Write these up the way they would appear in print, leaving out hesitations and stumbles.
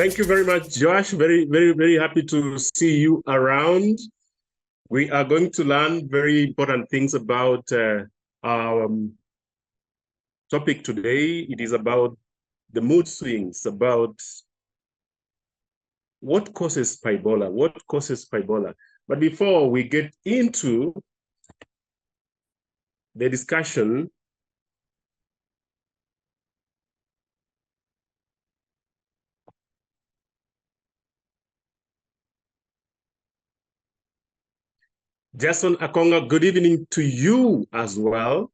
Thank you very much, Josh. Very, very, very happy to see you around. We are going to learn very important things about our topic today. It is about the mood swings, about what causes bipolar, But before we get into the discussion, Jason Akonga, good evening to you as well.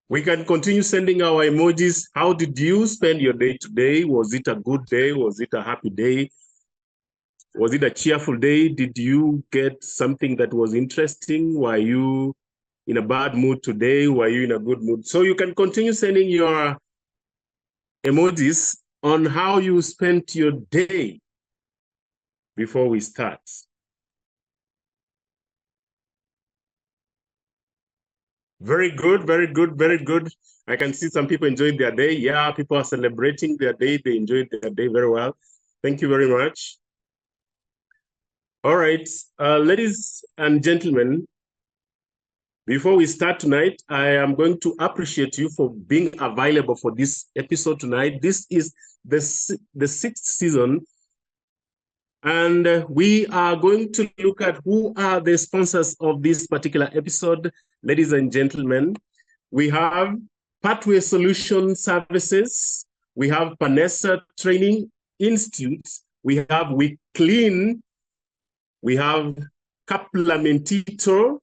We can continue sending our emojis. How did you spend your day today? Was it a good day? Was it a happy day? Was it a cheerful day? Did you get something that was interesting? Were you in a bad mood today? Were you in a good mood? So you can continue sending your emojis on how you spent your day before we start. Very good, very good, very good. I can see some people enjoying their day. Yeah, people are celebrating their day. They enjoyed their day very well. Thank you very much. All right, ladies and gentlemen, before we start tonight, I am going to appreciate you for being available for this episode tonight. This is the sixth season, and we are going to look at who are the sponsors of this particular episode. Ladies and gentlemen, we have Pathway Solution Services, we have Panessa Training Institute, we have We Clean, we have Caplamentito,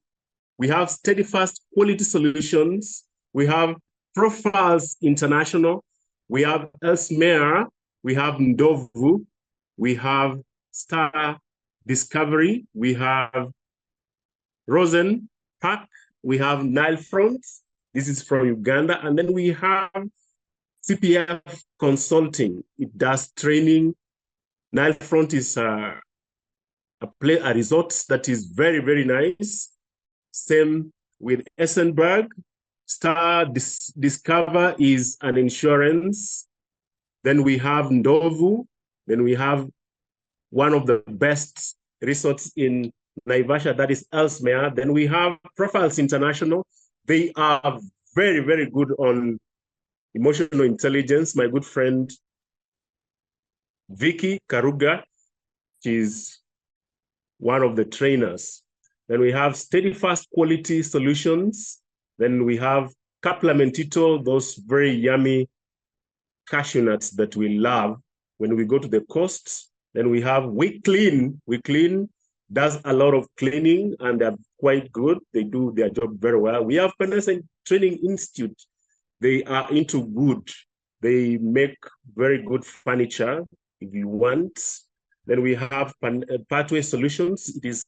we have Steadfast Quality Solutions, we have Profiles International, we have Elsmere, we have Ndovu, we have Star Discovery, we have Rosen Park, we have Nile Front, this is from Uganda, and then we have CPF Consulting. It does training. Nile Front is a resort that is very, very nice. Same with Essenberg. Star Discover is an insurance. Then we have Ndovu. Then we have one of the best resorts in Naivasha, that is Elsmere. Then we have Profiles International. They are very, very good on emotional intelligence. My good friend, Vicky Karuga, she's one of the trainers. Then we have Steadfast Quality Solutions. Then we have Caplamentito, those very yummy cashew nuts that we love when we go to the coast. Then we have We Clean. We Clean does a lot of cleaning and they're quite good. They do their job very well. We have Panessa Training Institute. They are into wood. They make very good furniture if you want. Then we have Pathway Solutions. It is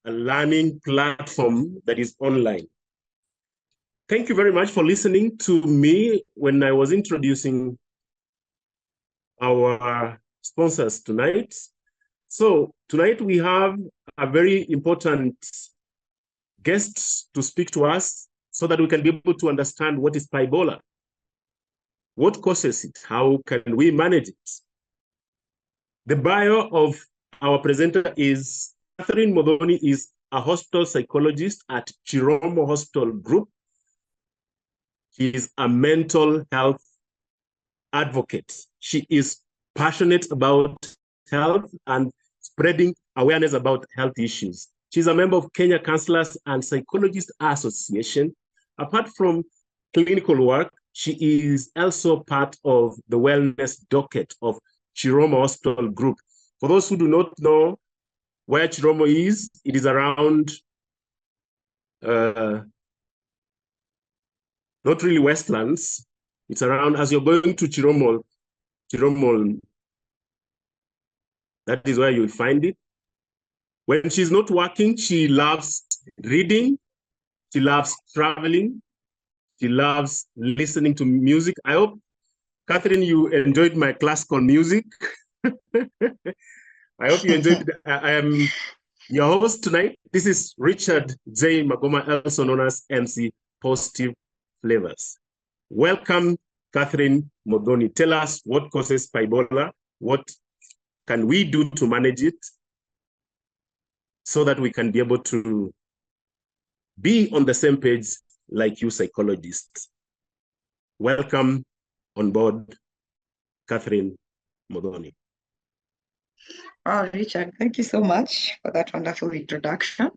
a learning platform that is online. Thank you very much for listening to me when I was introducing our sponsors tonight. So tonight we have a very important guest to speak to us so that we can be able to understand what is bipolar, what causes it, how can we manage it. The bio of our presenter is Kathleen Muthoni, is a hospital psychologist at Chiromo Hospital Group. She is a mental health advocate. She is passionate about health and spreading awareness about health issues. She's a member of Kenya Counselors and Psychologists Association. Apart from clinical work, she is also part of the wellness docket of Chiromo Hospital Group. For those who do not know where Chiromo is, it is around, not really Westlands. It's around, as you're going to Chiromo, that is where you'll find it. When she's not working, she loves reading, she loves traveling, she loves listening to music. I hope, Catherine, you enjoyed my classical music. I hope you enjoyed it. I am your host tonight. This is Richard J. Magoma, also known as MC Positive Flavors. Welcome Kathleen Muthoni, tell us what causes bipolar, what can we do to manage it so that we can be able to be on the same page like you psychologists. Welcome on board, Kathleen Muthoni. Oh, Richard, thank you so much for that wonderful introduction.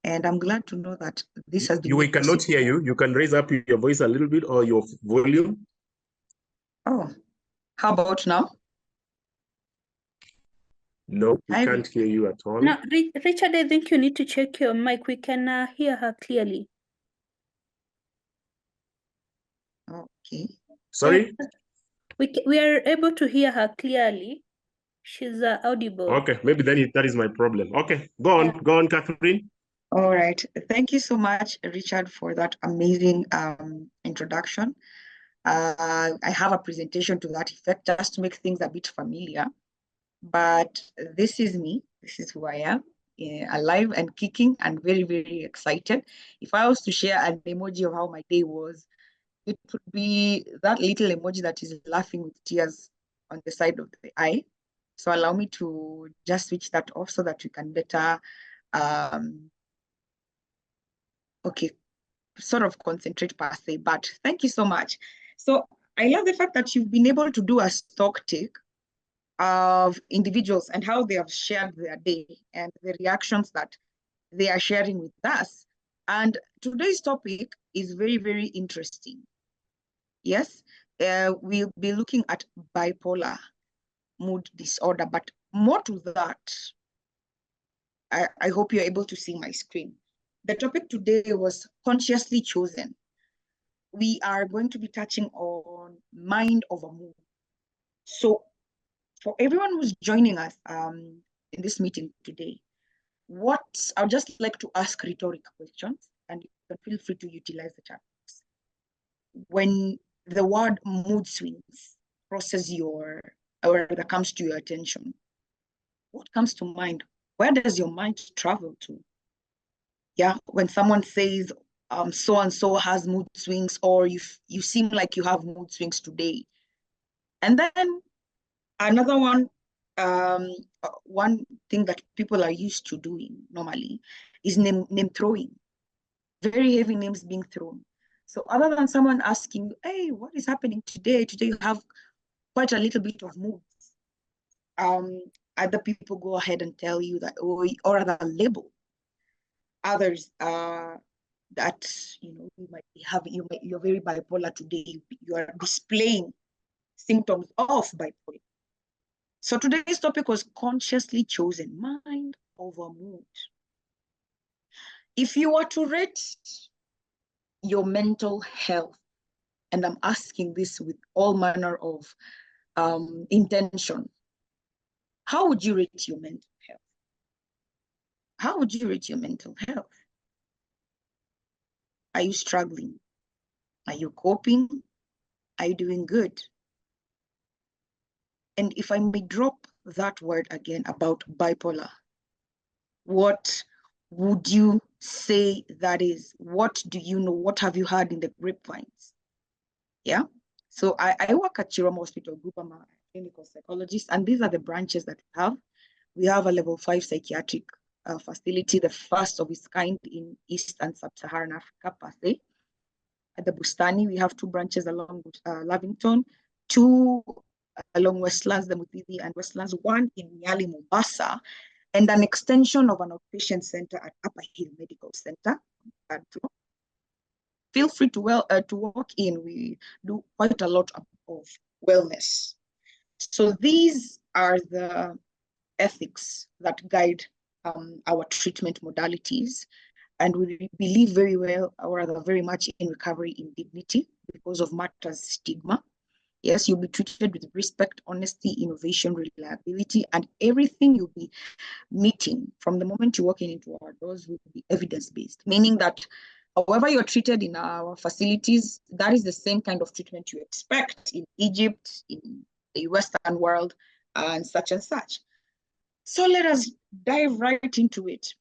And I'm glad to know that this has been... We cannot hear you. You can raise up your voice a little bit or your volume. Oh, how about now? No, we can't hear you at all. No, Richard, I think you need to check your mic. We can hear her clearly. Okay. Sorry? We are able to hear her clearly. She's audible. Okay, maybe then that is my problem. Okay, go on, Kathleen. All right. Thank you so much, Richard, for that amazing introduction. I have a presentation to that effect just to make things a bit familiar. But this is me. This is who I am, alive and kicking and very, very excited. If I was to share an emoji of how my day was, it would be that little emoji that is laughing with tears on the side of the eye. So allow me to just switch that off so that we can better, sort of concentrate per se. But thank you so much. So I love the fact that you've been able to do a stock take of individuals and how they have shared their day and the reactions that they are sharing with us. And today's topic is very, very interesting. Yes, we'll be looking at bipolar mood disorder, but more to that, I hope you're able to see my screen. The topic today was consciously chosen. We are going to be touching on mind over mood. So for everyone who's joining us in this meeting today, I'd just like to ask rhetorical questions, and you can feel free to utilize the chat box. When the word mood swings crosses or that comes to your attention, what comes to mind? Where does your mind travel to? Yeah, when someone says so-and-so has mood swings, or you seem like you have mood swings today. And then another one, one thing that people are used to doing normally is name throwing. Very heavy names being thrown. So other than someone asking, hey, what is happening today? Today you have quite a little bit of moods. Other people go ahead and tell you that, or other label. Others that you might have, you're very bipolar today. You are displaying symptoms of bipolar. So today's topic was consciously chosen, mind over mood. If you were to rate your mental health, and I'm asking this with all manner of intention, how would you rate your mental health? How would you rate your mental health? Are you struggling? Are you coping? Are you doing good? And if I may drop that word again about bipolar, what would you say that is? What do you know? What have you heard in the grapevines? Yeah. So I work at Chiroma Hospital Group. I'm a clinical psychologist, and these are the branches that we have. We have a level 5 psychiatric facility, the first of its kind in East and Sub-Saharan Africa per se. At the Bustani, we have 2 branches along Lavington, 2 along Westlands, the Muthoni and Westlands, 1 in Nyali, Mombasa, and an extension of an outpatient center at Upper Hill Medical Center. Feel free to walk in. We do quite a lot of wellness. So these are the ethics that guide our treatment modalities. And we believe very well, or rather very much, in recovery in dignity because of matters stigma. Yes, you'll be treated with respect, honesty, innovation, reliability, and everything you'll be meeting from the moment you walk into our doors will be evidence-based, meaning that however you're treated in our facilities, that is the same kind of treatment you expect in Egypt, in the Western world, and such and such. So let us dive right into it.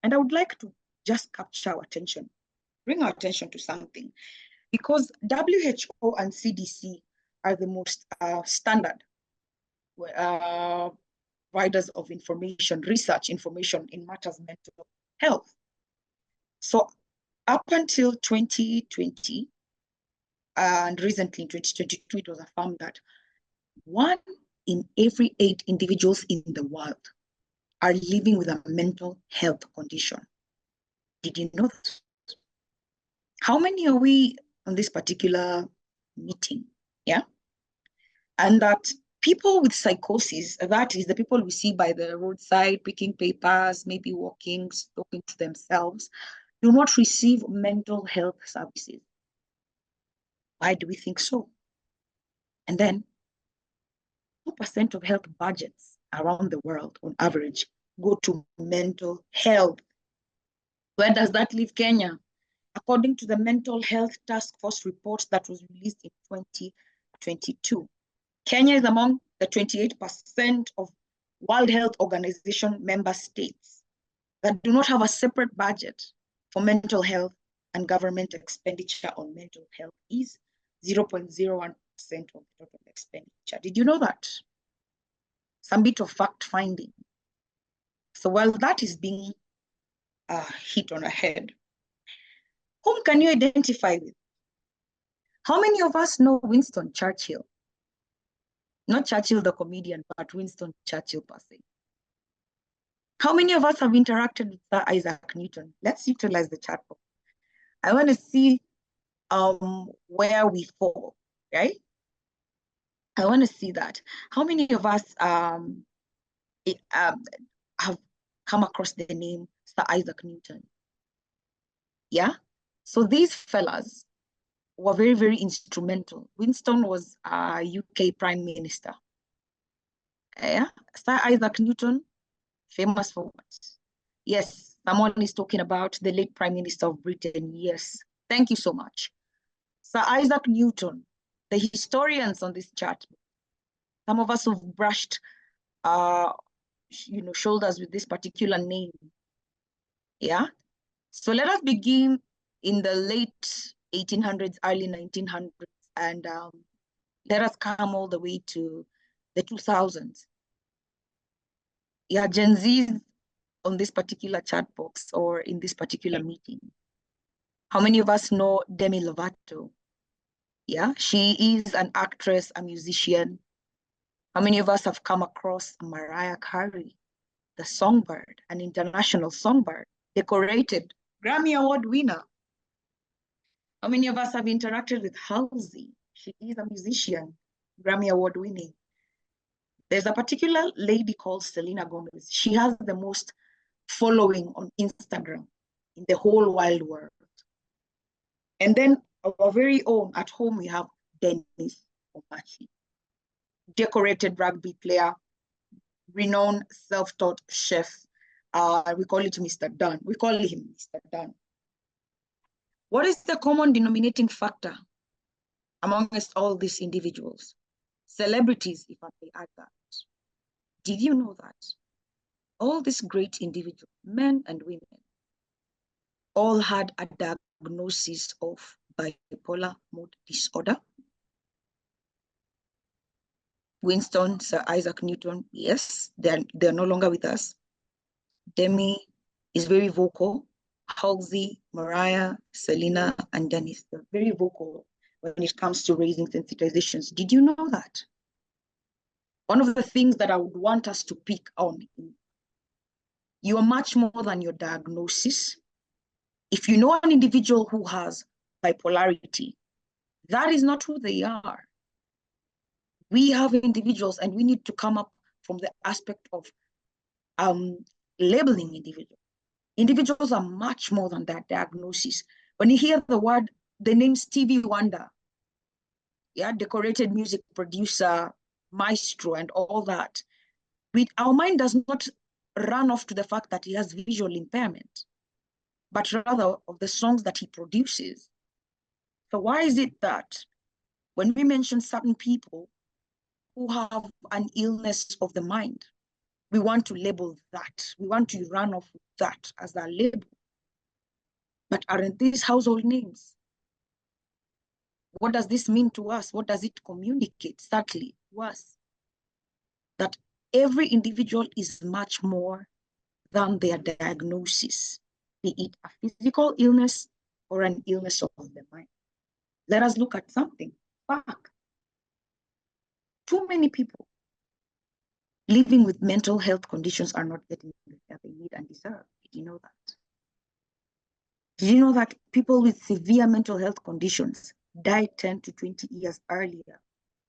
And I would like to just capture our attention, bring our attention to something. because WHO and CDC are the most standard providers of information, research information in matters mental health. So up until 2020, and recently in 2022, it was affirmed that 1 in every 8 individuals in the world are living with a mental health condition. Did you know that? How many are we on this particular meeting? Yeah. And that people with psychosis, that is the people we see by the roadside, picking papers, maybe walking, talking to themselves, do not receive mental health services. Why do we think so? And then 2% of health budgets around the world on average go to mental health. Where does that leave Kenya? According to the Mental Health Task Force report that was released in 2022, Kenya is among the 28% of World Health Organization member states that do not have a separate budget for mental health, and government expenditure on mental health is 0.01% of the total expenditure. Did you know that? Some bit of fact finding. So while that is being hit on a head, whom can you identify with? How many of us know Winston Churchill? Not Churchill the comedian, but Winston Churchill per se. How many of us have interacted with Sir Isaac Newton? Let's utilize the chat box. I want to see where we fall, right? I want to see that. How many of us have come across the name Sir Isaac Newton? Yeah? So these fellas were very, very instrumental. Winston was a UK Prime Minister. Yeah? Sir Isaac Newton, famous for what? Yes, someone is talking about the late Prime Minister of Britain. Yes, thank you so much. Sir Isaac Newton, the historians on this chart, some of us have brushed shoulders with this particular name. Yeah. So let us begin in the late 1800s, early 1900s, and let us come all the way to the 2000s. Yeah, Gen Zs on this particular chat box or in this particular meeting. How many of us know Demi Lovato? Yeah, she is an actress, a musician. How many of us have come across Mariah Carey, the songbird, an international songbird, decorated Grammy Award winner? How many of us have interacted with Halsey? She is a musician, Grammy Award winning. There's a particular lady called Selena Gomez. She has the most following on Instagram in the whole wide world. And then our very own, at home, we have Dennis Omachi, decorated rugby player, renowned self-taught chef. We call it Mr. Dunn. We call him Mr. Dunn. What is the common denominating factor amongst all these individuals? Celebrities, if I may add that. Did you know that all these great individuals, men and women, all had a diagnosis of bipolar mood disorder? Winston, Sir Isaac Newton, yes, they're no longer with us. Demi is very vocal. Halsey, Mariah, Selena, and Dennis, they're very vocal when it comes to raising sensitizations. Did you know that? One of the things that I would want us to pick on, you are much more than your diagnosis. If you know an individual who has bipolarity, that is not who they are. We have individuals, and we need to come up from the aspect of labeling individuals. Individuals are much more than that diagnosis. When you hear the name Stevie Wonder, yeah, decorated music producer, maestro, and all that, our mind does not run off to the fact that he has visual impairment, but rather of the songs that he produces. So why is it that when we mention certain people who have an illness of the mind, we want to label that? We want to run off with that as our label. But aren't these household names? What does this mean to us? What does it communicate subtly to us? That every individual is much more than their diagnosis, be it a physical illness or an illness of the mind. Let us look at something. Fact. Too many people living with mental health conditions are not getting the care they need and deserve. Did you know that? Did you know that people with severe mental health conditions die 10 to 20 years earlier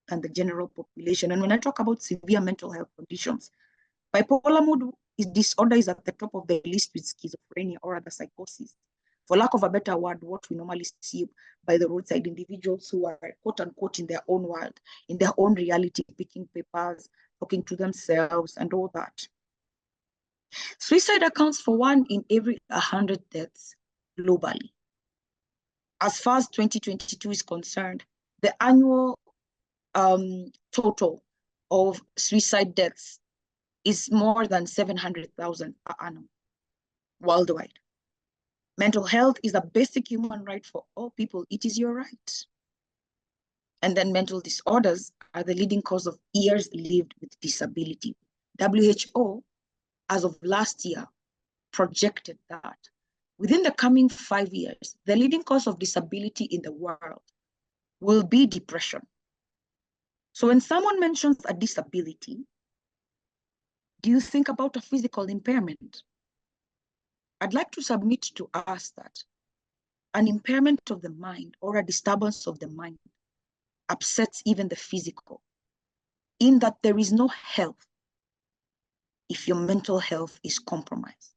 than the general population? And when I talk about severe mental health conditions, bipolar mood disorder is at the top of the list with schizophrenia or other psychosis. For lack of a better word, what we normally see by the roadside, individuals who are quote unquote in their own world, in their own reality, picking papers, talking to themselves and all that. Suicide accounts for 1 in every 100 deaths globally. As far as 2022 is concerned, the annual total of suicide deaths is more than 700,000 per annum worldwide. Mental health is a basic human right for all people. It is your right. And then mental disorders are the leading cause of years lived with disability. WHO, as of last year, projected that within the coming 5 years, the leading cause of disability in the world will be depression. So when someone mentions a disability, do you think about a physical impairment? I'd like to submit to us that an impairment of the mind or a disturbance of the mind upsets even the physical, in that there is no health if your mental health is compromised.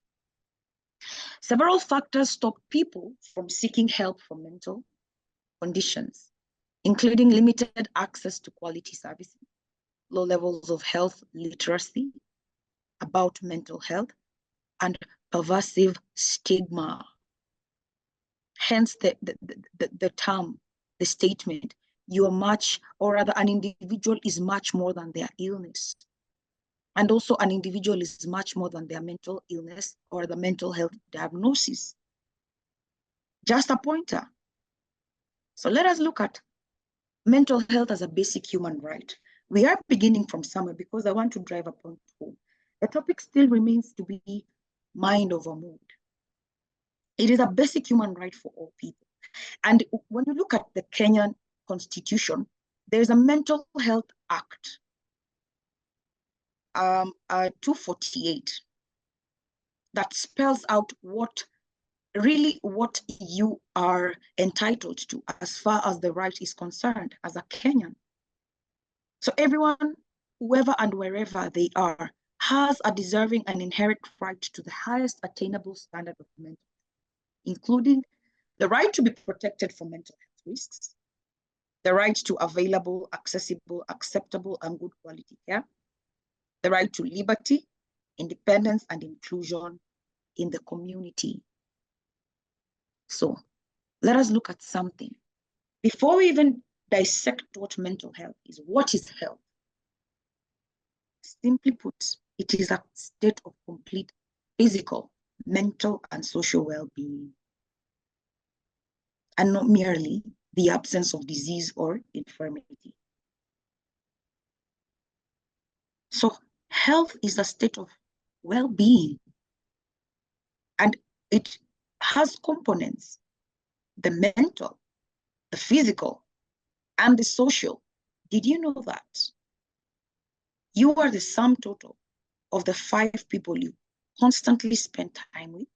Several factors stop people from seeking help for mental conditions, including limited access to quality services, low levels of health literacy about mental health, and pervasive stigma. Hence the term, the statement, you are much, or rather an individual is much more than their illness. And also an individual is much more than their mental illness or the mental health diagnosis. Just a pointer. So let us look at mental health as a basic human right. We are beginning from somewhere because I want to drive a point home. The topic still remains to be mind over mood. It is a basic human right for all people. And when you look at the Kenyan Constitution, there's a Mental Health Act, 248, that spells out what you are entitled to as far as the right is concerned as a Kenyan. So everyone, whoever and wherever they are, has a deserving and inherent right to the highest attainable standard of mental health, including the right to be protected from mental health risks, the right to available, accessible, acceptable, and good quality care, the right to liberty, independence, and inclusion in the community. So let us look at something. Before we even dissect what mental health is, what is health? Simply put, it is a state of complete physical, mental, and social well-being, and not merely the absence of disease or infirmity. So health is a state of well-being, and it has components: the mental, the physical, and the social. Did you know that? You are the sum total of the 5 people you constantly spend time with.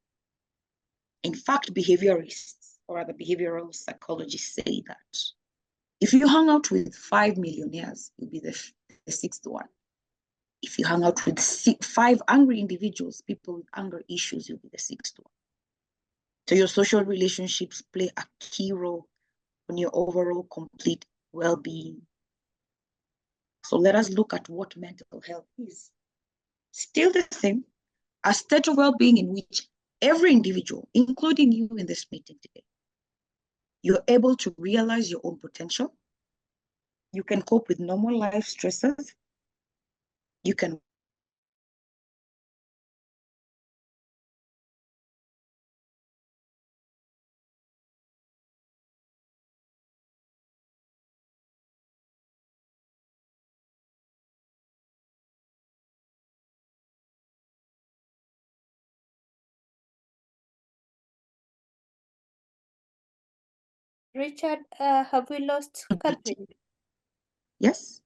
In fact, behaviorists or other behavioral psychologists say that if you hang out with 5 millionaires, you'll be the 6th one. If you hang out with 5 angry individuals, people with anger issues, you'll be the 6th one. So your social relationships play a key role in your overall complete well-being. So let us look at what mental health is. Still the same, a state of well-being in which every individual, including you in this meeting today, you're able to realize your own potential. You can cope with normal life stresses. You can Richard, have we lost Kathleen? Yes.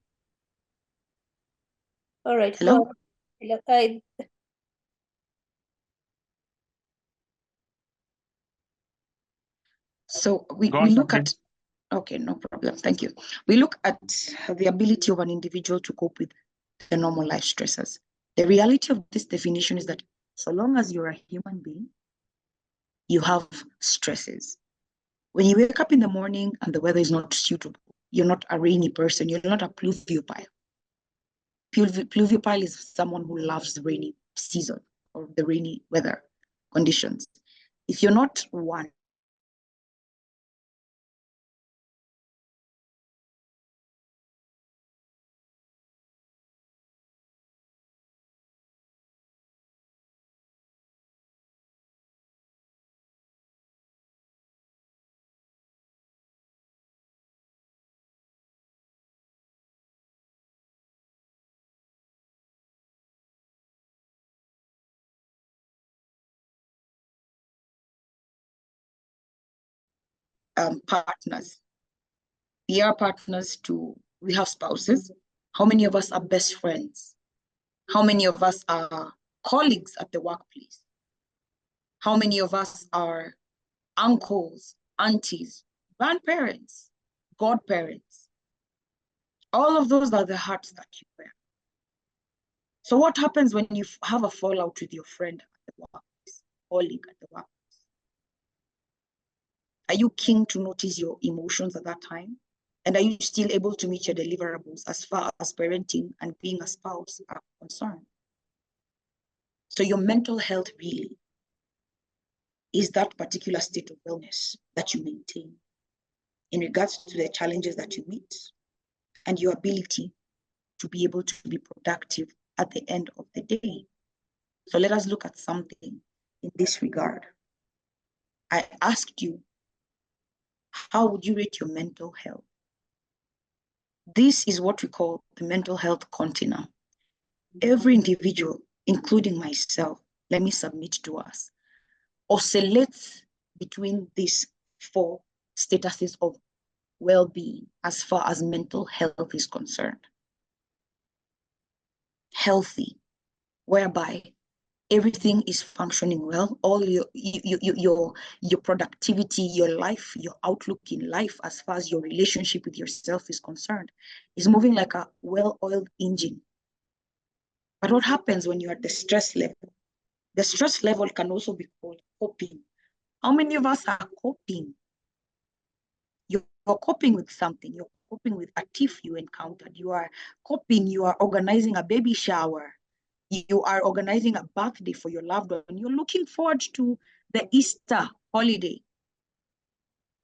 All right, Hello? go on. Hello. So we Go on, look Kathleen. at, okay, no problem. Thank you. We look at the ability of an individual to cope with the normal life stresses. The reality of this definition is that so long as you're a human being, you have stresses. When you wake up in the morning and the weather is not suitable, you're not a rainy person, you're not a pluviophile. Pluviophile is someone who loves the rainy season or the rainy weather conditions. If you're not one, partners. We are partners to, we have spouses. How many of us are best friends? How many of us are colleagues at the workplace? How many of us are uncles, aunties, grandparents, godparents? All of those are the hats that you wear. So what happens when you have a fallout with your friend at the workplace, colleague at the workplace? Are you keen to notice your emotions at that time? And are you still able to meet your deliverables as far as parenting and being a spouse are concerned? So your mental health really is that particular state of wellness that you maintain in regards to the challenges that you meet and your ability to be able to be productive at the end of the day. So let us look at something in this regard. I asked you, how would you rate your mental health? This is what we call the mental health continuum. Every individual, including myself, let me submit to us, oscillates between these four statuses of well-being as far as mental health is concerned. Healthy, whereby everything is functioning well, all your productivity, your life, your outlook in life as far as your relationship with yourself is concerned, is moving like a well-oiled engine. But what happens when you're at the stress level? The stress level can also be called coping. How many of us are coping? You're coping with something. You're coping with a thief you encountered. You are coping. You are organizing a baby shower. You are organizing a birthday for your loved one. You're looking forward to the Easter holiday.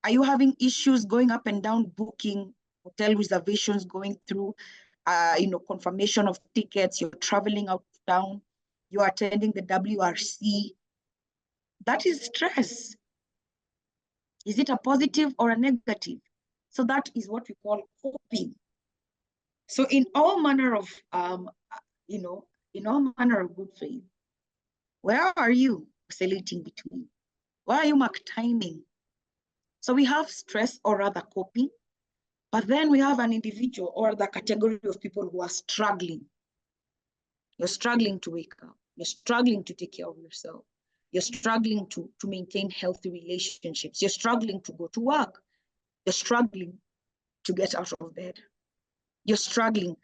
Are you having issues going up and down, booking hotel reservations, going through, confirmation of tickets? You're traveling out of town. You're attending the WRC. That is stress. Is it a positive or a negative? So that is what we call coping. So in all manner of, in all manner of good faith, where are you oscillating between? Where are you mark timing? So we have stress or rather coping, but then we have an individual or the category of people who are struggling. You're struggling to wake up. You're struggling to take care of yourself. You're struggling to maintain healthy relationships. You're struggling to go to work. You're struggling to get out of bed. You're struggling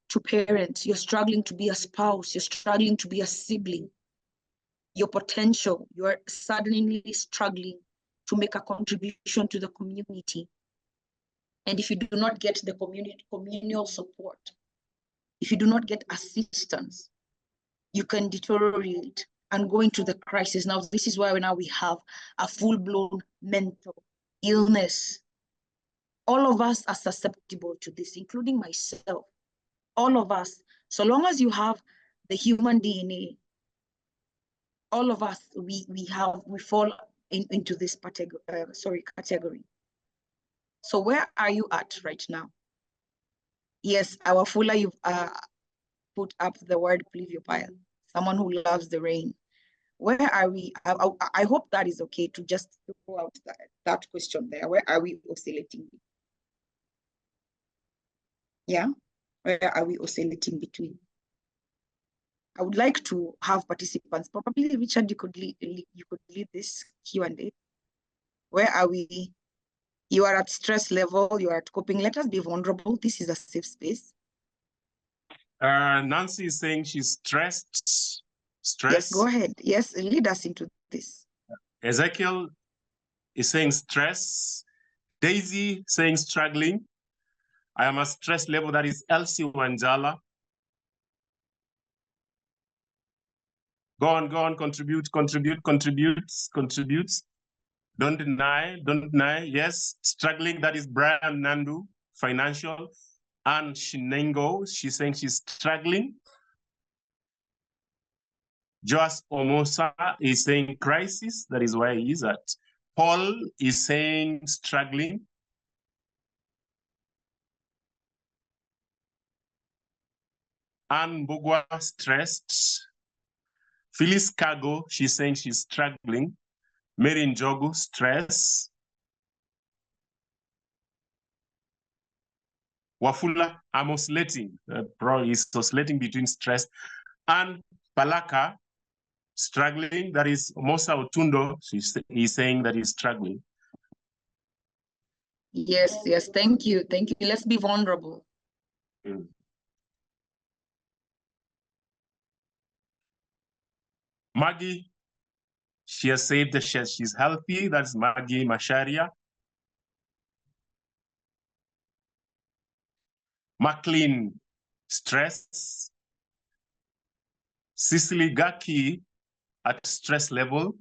to parent. You're struggling to be a spouse. You're struggling to be a sibling. Your potential, you're suddenly struggling to make a contribution to the community. And if you do not get the communal support, if you do not get assistance, you can deteriorate and go into the crisis. Now, this is why now we have a full-blown mental illness. All of us are susceptible to this, including myself. All of us, so long as you have the human DNA, all of us, we fall into this category. So where are you at right now? Yes, our Fuller, you've put up the word pluviophile, someone who loves the rain. where are we? I hope that is okay to just throw out that question there. Where are we oscillating? Yeah, where are we oscillating between? I would like to have participants. Probably, Richard, you could lead this Q&A. Where are we? You are at stress level. You are at coping. Let us be vulnerable. This is a safe space. Nancy is saying she's stressed. Yes, go ahead. Yes, lead us into this. Ezekiel is saying stress. Daisy saying struggling. I am a stress level. That is Elsie Wanjala. Go on, contribute. Don't deny. Yes, struggling. That is Brian Nandu, financial. And Shinengo, she's saying she's struggling. Joas Omosa is saying crisis. That is where he is at. Paul is saying struggling. Anne Bogwa, stressed. Phyllis Kago, she's saying she's struggling. Mary Njogu, stress. Wafula, I'm oscillating. Probably is oscillating between stress. And Palaka, struggling. That is Mosa Otundo, he's saying that he's struggling. Yes, thank you. Let's be vulnerable. Maggie, she has said that she's healthy. That's Maggie Masharia. McLean, stress. Cicely Gaki at stress level.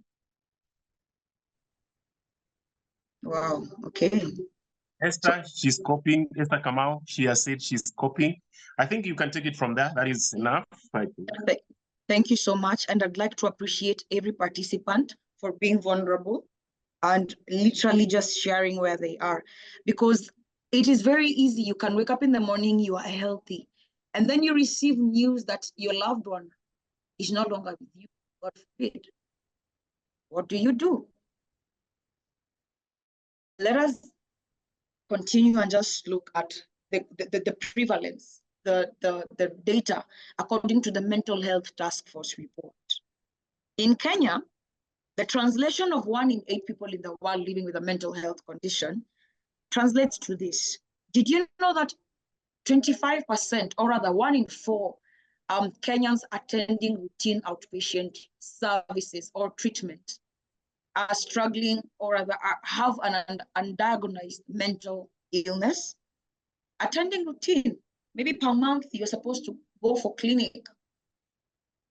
Wow, okay. Esther, she's coping. Esther Kamau, she has said she's coping. I think you can take it from there. That is enough, I think. Thank you so much. And I'd like to appreciate every participant for being vulnerable and literally just sharing where they are. Because it is very easy. You can wake up in the morning, you are healthy. And then you receive news that your loved one is no longer with you. God forbid. What do? Let us continue and just look at the prevalence, the data according to the Mental Health Task Force report. In Kenya, the translation of 1 in 8 people in the world living with a mental health condition translates to this. Did you know that 25%, or rather 1 in 4 Kenyans attending routine outpatient services or treatment are struggling or rather have an undiagnosed mental illness? Attending routine, maybe per month, you're supposed to go for clinic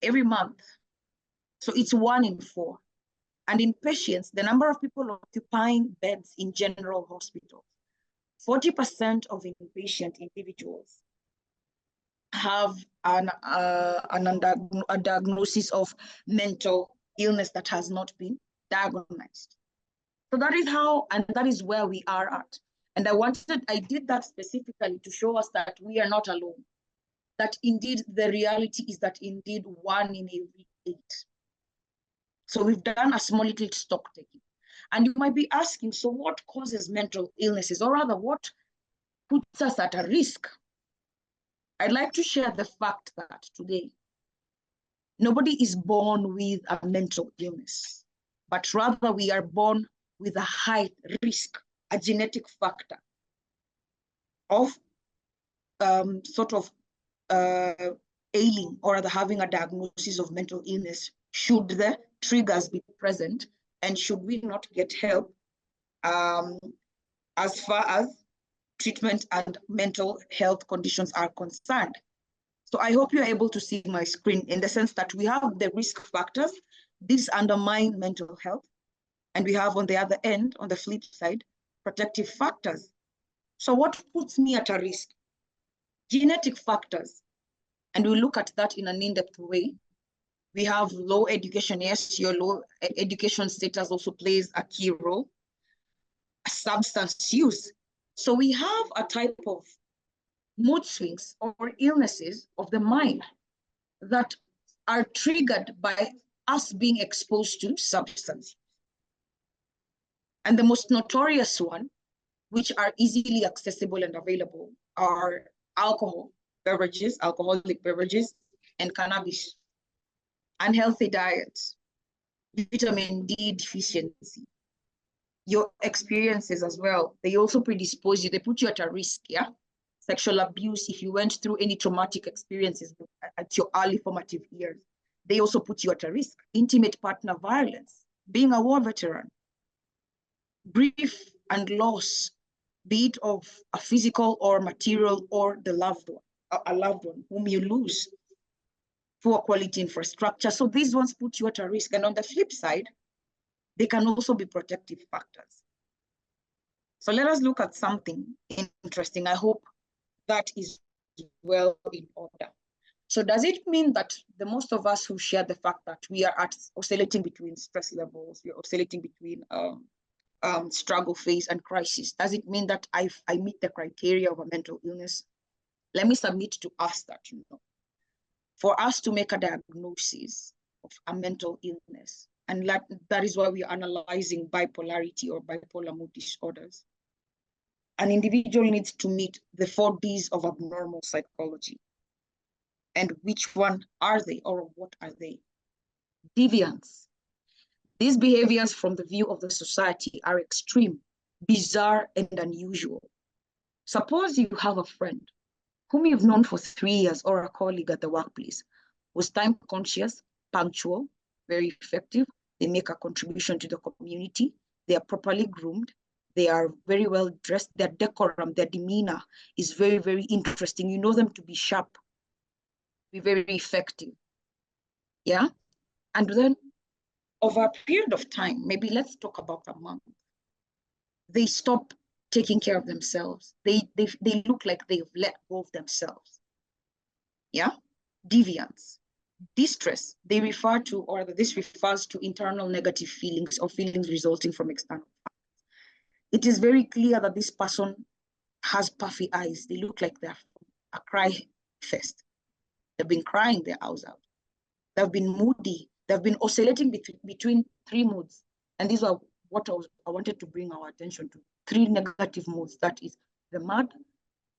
every month. So it's 1 in 4. And in patients, the number of people occupying beds in general hospitals, 40% of inpatient individuals have a diagnosis of mental illness that has not been diagnosed. So that is how, and that is where we are at. And I did that specifically to show us that we are not alone. That indeed, the reality is that indeed 1 in every 8. So we've done a small little stock taking. And you might be asking, so what causes mental illnesses? Or rather, what puts us at a risk? I'd like to share the fact that today, nobody is born with a mental illness, but rather we are born with a high risk, a genetic factor of ailing or rather having a diagnosis of mental illness should the triggers be present and should we not get help as far as treatment and mental health conditions are concerned. So I hope you're able to see my screen in the sense that we have the risk factors. These undermine mental health. And we have on the other end, on the flip side, protective factors. So what puts me at a risk? Genetic factors. And we look at that in an in-depth way. We have low education. Yes, your low education status also plays a key role. Substance use. So we have a type of mood swings or illnesses of the mind that are triggered by us being exposed to substances. And the most notorious one, which are easily accessible and available, are alcohol beverages, alcoholic beverages, and cannabis. Unhealthy diets, vitamin D deficiency, your experiences as well, they also predispose you, they put you at a risk, yeah? Sexual abuse, if you went through any traumatic experiences at your early formative years, they also put you at a risk. Intimate partner violence, being a war veteran, grief and loss, be it of a physical or material or the loved one, a loved one whom you lose, poor quality infrastructure. So these ones put you at a risk. And on the flip side, they can also be protective factors. So let us look at something interesting. I hope that is well in order. So does it mean that the most of us who share the fact that we are oscillating between stress levels, we are oscillating between struggle phase and crisis, does it mean that I meet the criteria of a mental illness? Let me submit to us that, for us to make a diagnosis of a mental illness, and that is why we are analyzing bipolarity or bipolar mood disorders, an individual needs to meet the 4 Ds of abnormal psychology. And which one are they, or what are they? Deviance. These behaviors from the view of the society are extreme, bizarre, and unusual. Suppose you have a friend whom you've known for 3 years, or a colleague at the workplace, who's time conscious, punctual, very effective, they make a contribution to the community, they are properly groomed, they are very well dressed, their decorum, their demeanor is very, very interesting. You know them to be sharp, be very effective. Yeah? And then over a period of time, maybe let's talk about a month, they stop taking care of themselves. They look like they've let go of themselves. Yeah? Deviance. Distress, they refer to, or this refers to internal negative feelings or feelings resulting from external factors. It is very clear that this person has puffy eyes. They look like they're a cry fest. They've been crying their eyes out. They've been moody. They've been oscillating between 3 moods. And these are what I wanted to bring our attention to. 3 negative moods. That is the mad,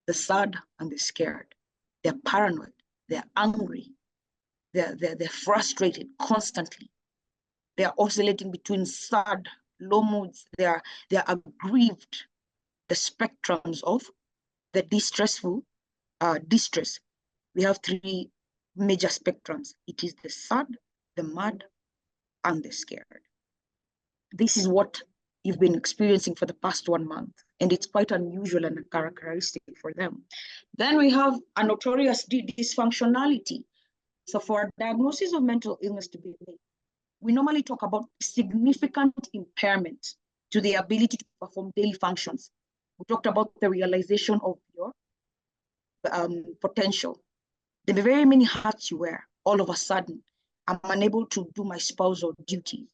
the sad, and the scared. They're paranoid. They're angry. They're frustrated constantly. They're oscillating between sad, low moods. They're aggrieved. The spectrums of the distressful, distress. We have 3 major spectrums. It is the sad, the mad, and the scared. This is what you've been experiencing for the past 1 month, and it's quite unusual and characteristic for them. Then we have a notorious dysfunctionality. So for a diagnosis of mental illness to be made, we normally talk about significant impairment to the ability to perform daily functions. We talked about the realization of your potential. There are very many hats you wear. All of a sudden, I'm unable to do my spousal duties.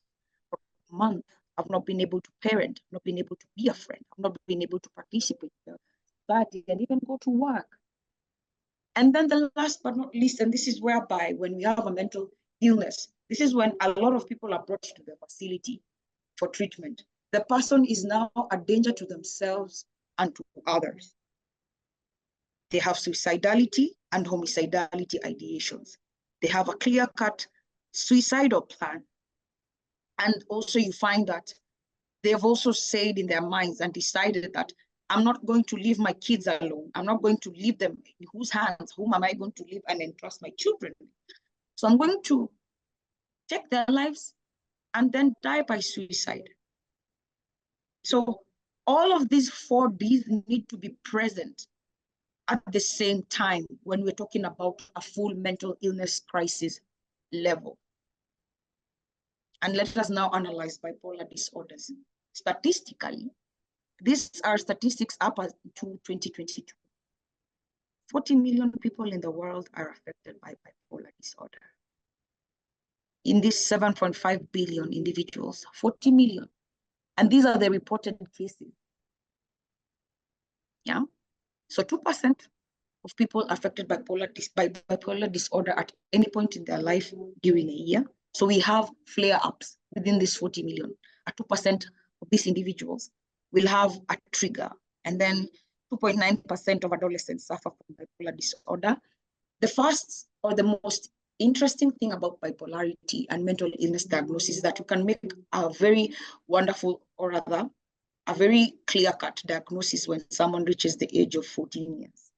For a month, I've not been able to parent, I've not been able to be a friend, I've not been able to participate in society and even go to work. And then the last but not least, and this is whereby when we have a mental illness, this is when a lot of people are brought to the facility for treatment. The person is now a danger to themselves and to others. They have suicidality and homicidality ideations. They have a clear-cut suicidal plan. And also you find that they've also said in their minds and decided that I'm not going to leave my kids alone. I'm not going to leave them in whose hands, whom am I going to leave and entrust my children? So I'm going to take their lives and then die by suicide. So all of these 4 Ds need to be present at the same time when we're talking about a full mental illness crisis level. And let us now analyze bipolar disorders. Statistically, these are statistics up to 2022. 40 million people in the world are affected by bipolar disorder. In these 7.5 billion individuals, 40 million. And these are the reported cases. Yeah. So 2% of people affected by bipolar disorder at any point in their life during a year. So we have flare-ups within this 40 million. 2% of these individuals will have a trigger, and then 2.9% of adolescents suffer from bipolar disorder. The first or the most interesting thing about bipolarity and mental illness diagnosis is that you can make a very wonderful, or rather, a very clear-cut diagnosis when someone reaches the age of 14 years.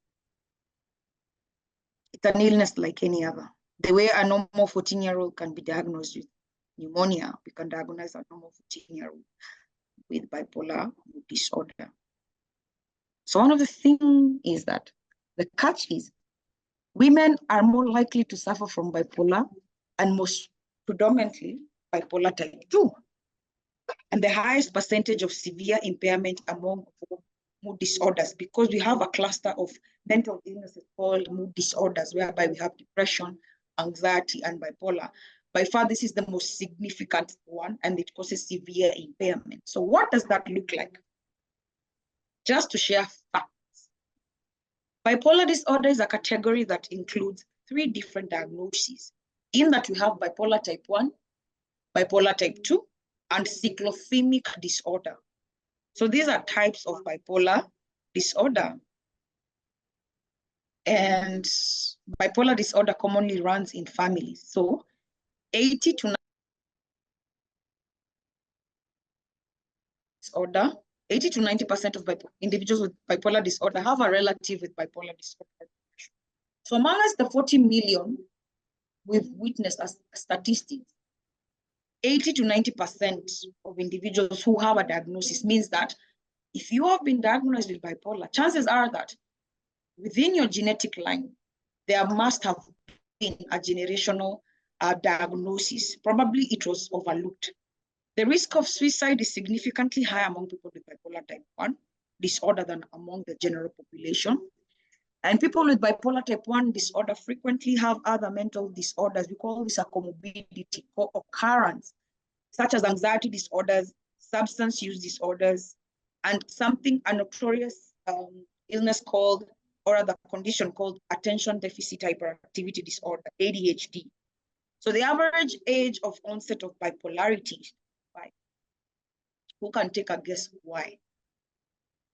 It's an illness like any other. The way a normal 14-year-old can be diagnosed with pneumonia, we can diagnose a normal 14-year-old with bipolar disorder. So one of the things is that the catch is women are more likely to suffer from bipolar, and most predominantly bipolar type 2. And the highest percentage of severe impairment among mood disorders, because we have a cluster of mental illnesses called mood disorders, whereby we have depression, anxiety, and bipolar. By far, this is the most significant one, and it causes severe impairment. So what does that look like? Just to share facts. Bipolar disorder is a category that includes 3 different diagnoses, in that we have bipolar type 1, bipolar type 2, and cyclothymic disorder. So these are types of bipolar disorder. And bipolar disorder commonly runs in families. So 80 to 90% of individuals with bipolar disorder have a relative with bipolar disorder. So amongst the 40 million we've witnessed as statistics, 80 to 90% of individuals who have a diagnosis means that if you have been diagnosed with bipolar, chances are that within your genetic line, there must have been a generational diagnosis. Probably it was overlooked. The risk of suicide is significantly higher among people with bipolar type 1 disorder than among the general population. And people with bipolar type 1 disorder frequently have other mental disorders. We call this a comorbidity, co-occurrence, such as anxiety disorders, substance use disorders, and a notorious illness called, or the condition called attention deficit hyperactivity disorder, ADHD. So the average age of onset of bipolarity is 5. Who can take a guess why?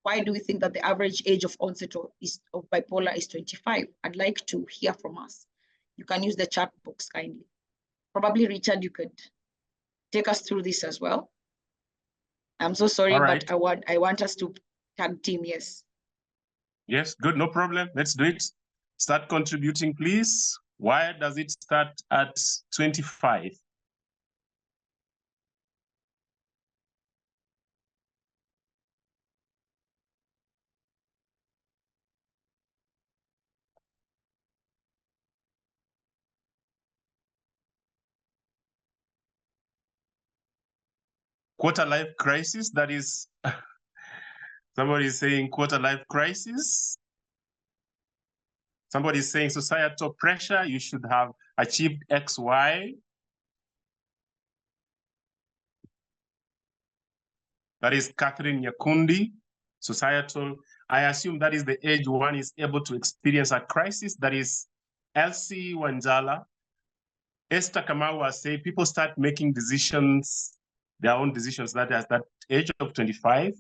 Why do we think that the average age of onset of bipolar is 25? I'd like to hear from us. You can use the chat box kindly. Probably Richard, you could take us through this as well. I'm so sorry, right. But I want us to tag team, yes. Yes, good, no problem. Let's do it. Start contributing, please. Why does it start at 25? Quarter life crisis, that is, somebody is saying quarter life crisis. Somebody is saying societal pressure, you should have achieved X, Y. That is Kathleen Nyakundi, societal. I assume that is the age one is able to experience a crisis. That is Elsie Wanjala. Esther Kamau has said people start making decisions, their own decisions, that is that age of 25.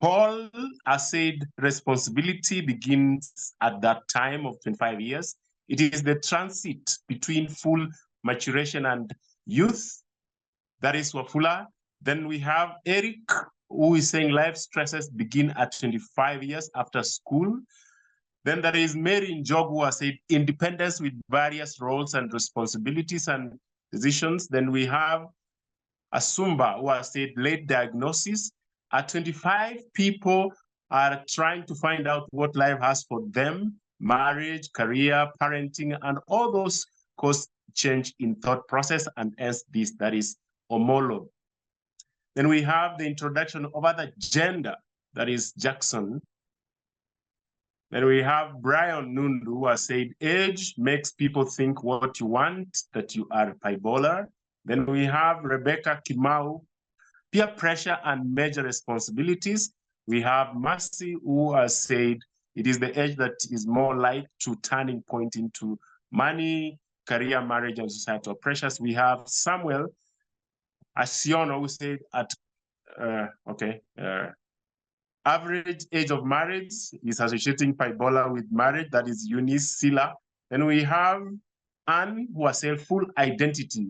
Paul has said responsibility begins at that time of 25 years. It is the transit between full maturation and youth. That is Wafula. Then we have Eric, who is saying life stresses begin at 25 years after school. Then there is Mary Njogu, who has said independence with various roles and responsibilities and decisions. Then we have Asumba, who has said late diagnosis. At 25, people are trying to find out what life has for them, marriage, career, parenting, and all those cause change in thought process, and hence this, that is homologue. Then we have the introduction of other gender, that is Jackson. Then we have Brian Nundu, who has said age makes people think what you want, that you are bipolar. Then we have Rebecca Kimau, peer pressure and major responsibilities. We have Mercy, who has said it is the age that is more like to turning point into money, career, marriage, and societal pressures. We have Samuel Asiono, who said at average age of marriage is associating bipolar with marriage. That is Eunice Silla. Then we have Anne, who has said full identity.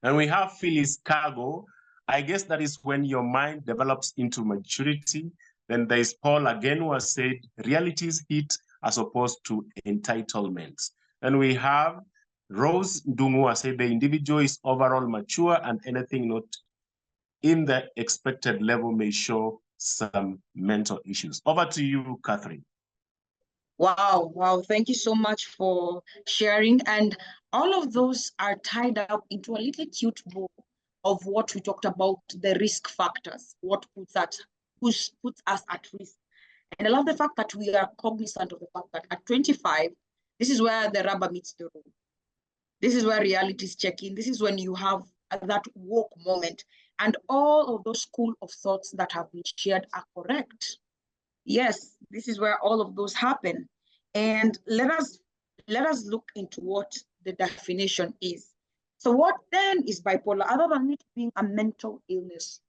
And we have Phyllis Cargo. I guess that is when your mind develops into maturity. Then there is Paul again, who has said realities hit as opposed to entitlements. And we have Rose Dungu, who has said the individual is overall mature and anything not in the expected level may show some mental issues. Over to you, Kathleen. Wow. Thank you so much for sharing. And all of those are tied up into a little cute book of what we talked about, the risk factors, what puts us at risk. And I love the fact that we are cognizant of the fact that at 25, this is where the rubber meets the road. This is where reality is checking. This is when you have that woke moment. And all of those school of thoughts that have been shared are correct. Yes, this is where all of those happen. And let us look into what the definition is. So what then is bipolar, other than it being a mental illness?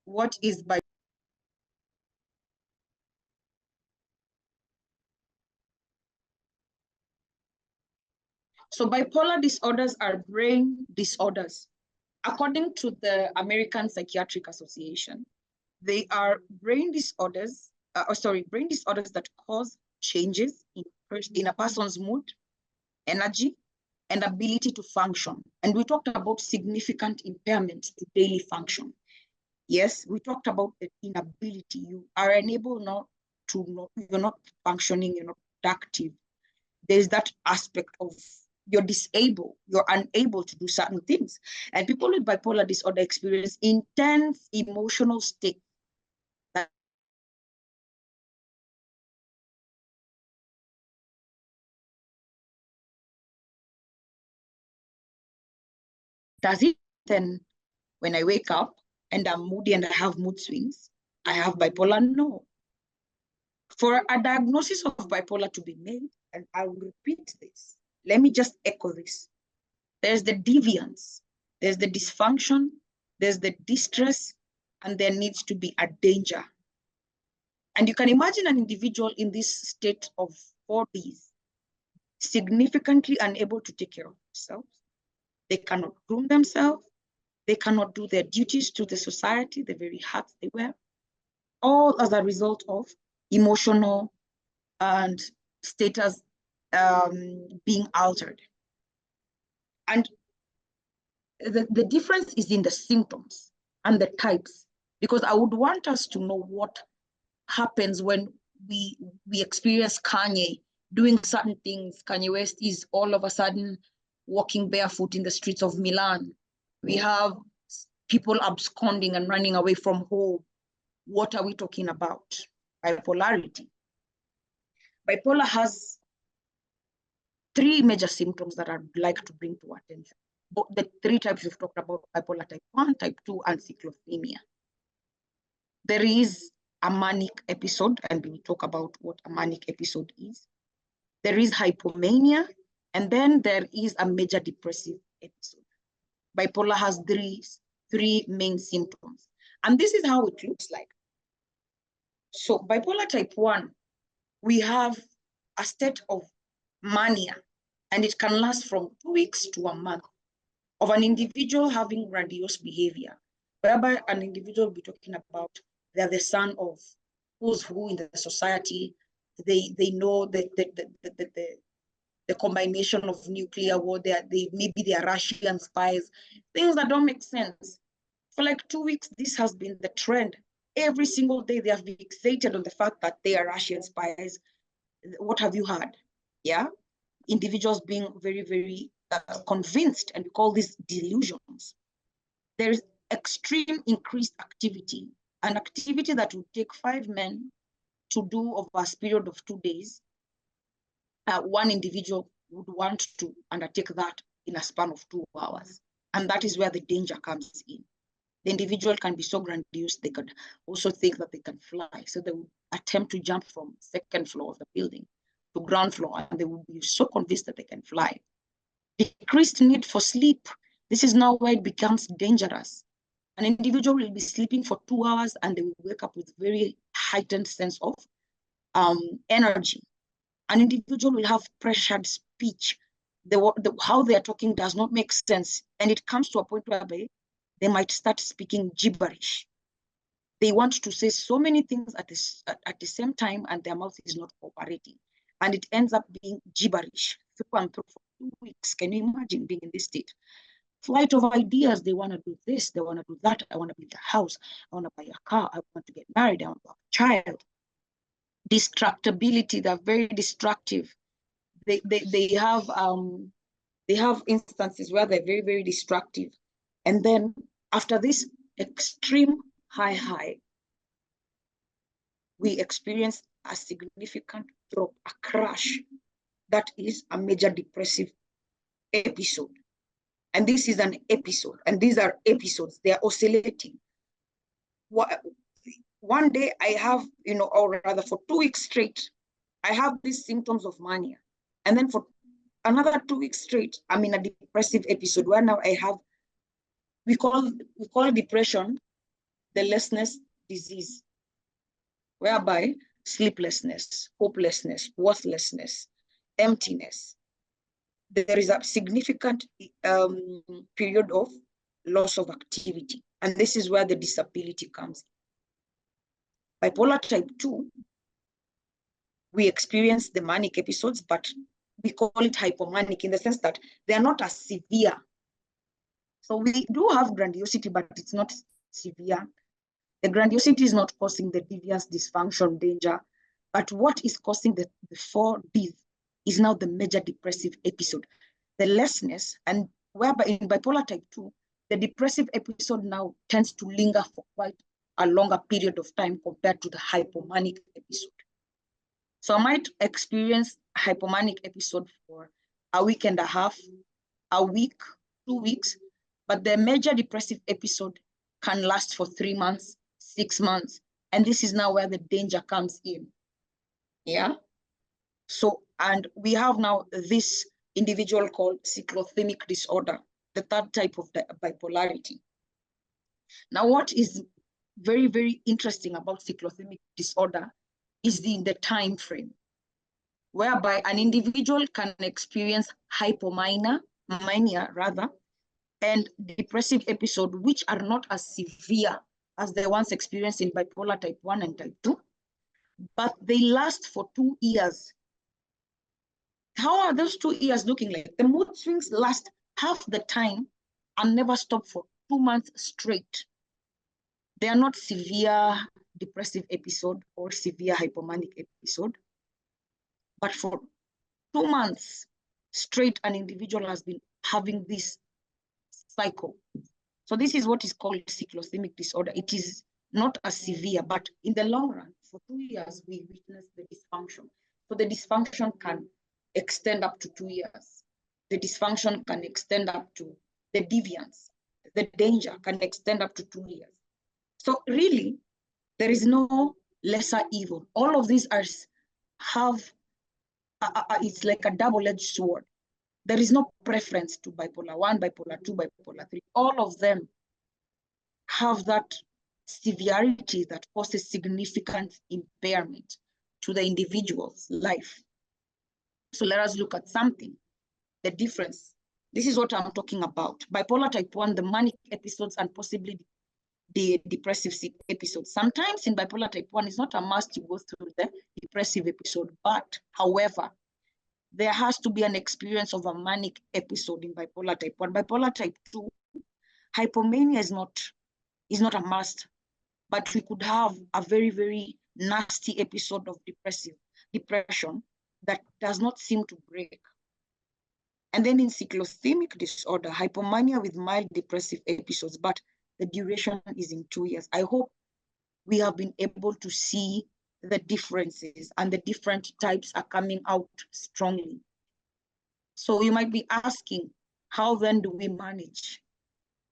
What is bipolar? So bipolar disorders are brain disorders. According to the American Psychiatric Association, they are brain disorders that cause changes in a person's mood, energy, and ability to function. And we talked about significant impairment to daily function. Yes, we talked about the inability. You are unable you're not functioning, you're not productive. There's that aspect of you're disabled, you're unable to do certain things. And people with bipolar disorder experience intense emotional state that does it then when I wake up and I'm moody and I have mood swings, I have bipolar? No. For a diagnosis of bipolar to be made, and I will repeat this, let me just echo this. There's the deviance, there's the dysfunction, there's the distress, and there needs to be a danger. And you can imagine an individual in this state of 4Ds, significantly unable to take care of themselves. They cannot groom themselves. They cannot do their duties to the society, the very hats they wear, all as a result of emotional and status being altered. And the difference is in the symptoms and the types, because I would want us to know what happens when we experience Kanye doing certain things. Kanye West is all of a sudden walking barefoot in the streets of Milan. We have people absconding and running away from home. What are we talking about? Bipolarity. Bipolar has three major symptoms that I'd like to bring to attention. The three types we've talked about: bipolar type 1, type 2, and cyclothymia. There is a manic episode, and we'll talk about what a manic episode is. There is hypomania, and then there is a major depressive episode. Bipolar has three main symptoms, and this is how it looks like. So bipolar type 1, we have a state of mania, and it can last from 2 weeks to a month, of an individual having grandiose behavior, whereby an individual will be talking about they're the son of who's who in the society. They know the combination of nuclear war. Maybe they are Russian spies, things that don't make sense. For like 2 weeks, this has been the trend. Every single day, they have been fixated on the fact that they are Russian spies. What have you heard? Yeah, individuals being very, very convinced, and we call these delusions. There is extreme increased activity, an activity that would take 5 men to do over a period of 2 days. One individual would want to undertake that in a span of 2 hours. And that is where the danger comes in. The individual can be so grandiose, they could also think that they can fly. So they would attempt to jump from 2nd floor of the building. to ground floor, and they will be so convinced that they can fly. Decreased need for sleep. This is now where it becomes dangerous. An individual will be sleeping for 2 hours and they will wake up with very heightened sense of energy. An individual will have pressured speech. How they are talking does not make sense. And it comes to a point where they might start speaking gibberish. They want to say so many things at the same time, and their mouth is not cooperating. And it ends up being gibberish through and through for 2 weeks. Can you imagine being in this state? Flight of ideas. They want to do this, they want to do that. I want to build a house, I want to buy a car, I want to get married, I want to have a child. Distractibility. They're very destructive. They have instances where they're very, very destructive. And then after this extreme high, we experience a significant drop, a crash. That is a major depressive episode. And this is an episode, and these are episodes. They are oscillating. One day I have, or rather for 2 weeks straight, I have these symptoms of mania. And then for another 2 weeks straight, I'm in a depressive episode where now I have, we call depression the lessness disease, whereby sleeplessness, hopelessness, worthlessness, emptiness. There is a significant period of loss of activity. And this is where the disability comes in. Bipolar type 2, we experience the manic episodes, but we call it hypomanic in the sense that they are not as severe. So we do have grandiosity, but it's not severe. The grandiosity is not causing the deviance, dysfunction, danger, but what is causing the 4D is now the major depressive episode. The lessness, and whereby in bipolar type 2, the depressive episode now tends to linger for quite a longer period of time compared to the hypomanic episode. So I might experience hypomanic episode for a week and a half, a week, 2 weeks, but the major depressive episode can last for 3 months, 6 months. And this is now where the danger comes in. Yeah. So, and we have now this individual called cyclothymic disorder, the third type of bipolarity. Now, what is very, very interesting about cyclothymic disorder is the time frame, whereby an individual can experience hypomania, and depressive episode, which are not as severe as the ones experienced in bipolar type 1 and type 2, but they last for 2 years. How are those 2 years looking like? The mood swings last half the time and never stop for 2 months straight. They are not severe depressive episode or severe hypomanic episode, but for 2 months straight, an individual has been having this cycle. So this is what is called cyclothymic disorder. It is not as severe, but in the long run, for 2 years, we witness the dysfunction. So the dysfunction can extend up to 2 years. The dysfunction can extend up to the deviance. The danger can extend up to 2 years. So really, there is no lesser evil. All of these have, it's like a double-edged sword. There is no preference to bipolar 1, bipolar 2, bipolar 3. All of them have that severity that causes significant impairment to the individual's life. So let us look at something, the difference. This is what I'm talking about. Bipolar type 1, the manic episodes and possibly the depressive episodes. Sometimes in bipolar type 1, it's not a must to go through the depressive episode, but however, there has to be an experience of a manic episode in bipolar type 1. Bipolar type 2, hypomania is not a must, but we could have a very, very nasty episode of depression that does not seem to break. And then in cyclothymic disorder, hypomania with mild depressive episodes, but the duration is in 2 years. I hope we have been able to see the differences and the different types are coming out strongly. So you might be asking, how then do we manage?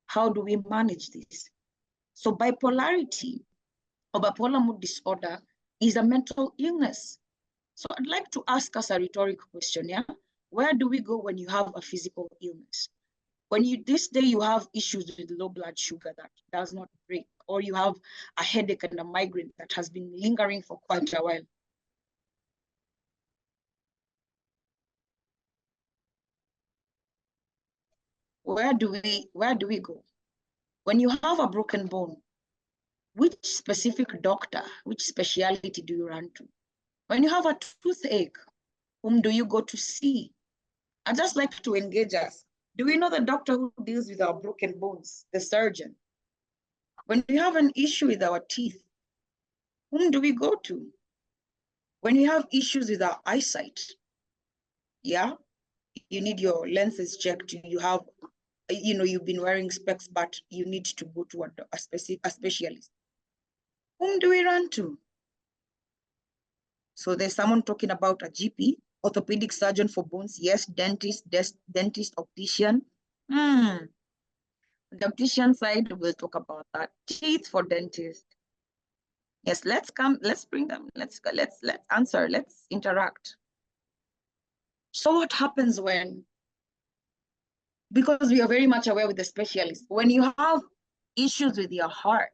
How do we manage this? So bipolarity or bipolar mood disorder is a mental illness. So I'd like to ask us a rhetorical question, yeah? Where do we go when you have a physical illness? When this day you have issues with low blood sugar that does not break, or you have a headache and a migraine that has been lingering for quite a while. Where do we go? When you have a broken bone, which specific doctor, which specialty do you run to? When you have a toothache, whom do you go to see? I'd just like to engage us. Do we know the doctor who deals with our broken bones, the surgeon? When we have an issue with our teeth, whom do we go to? When we have issues with our eyesight, yeah, you need your lenses checked. You have, you've been wearing specs, but you need to go to a specialist. Whom do we run to? So there's someone talking about a GP, orthopedic surgeon for bones. Yes, dentist, optician. The optician side, we'll talk about that. Teeth for dentist. Yes, let's bring them. Let's answer, let's interact. So what happens when, because we are very much aware with the specialists, when you have issues with your heart,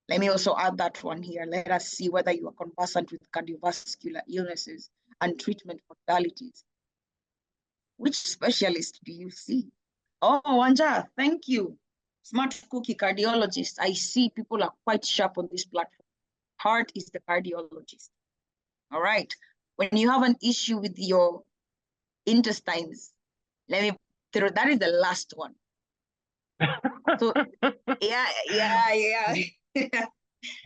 let me also add that one here. Let us see whether you are conversant with cardiovascular illnesses and treatment modalities. Which specialist do you see? Oh, Wanja, thank you. Smart cookie cardiologist. I see people are quite sharp on this platform. Heart is the cardiologist. All right. When you have an issue with your intestines, that is the last one. So yeah. That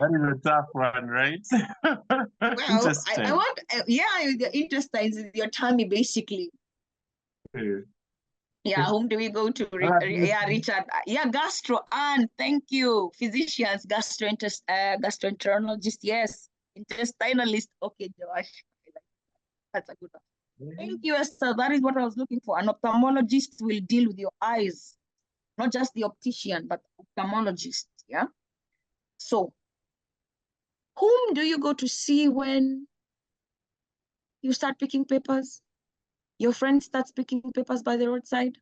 is a tough one, right? Well, I want, the intestines, your tummy, basically. Yeah, whom do we go to? Yeah, Richard. Yeah, gastro. And thank you, physicians, gastroenterologist. Yes, intestinalist. Okay, Josh. That's a good one. Thank you, Esther. That is what I was looking for. An ophthalmologist will deal with your eyes, not just the optician, but ophthalmologist. Yeah. So, whom do you go to see when you start picking papers? Your friend starts picking papers by the roadside.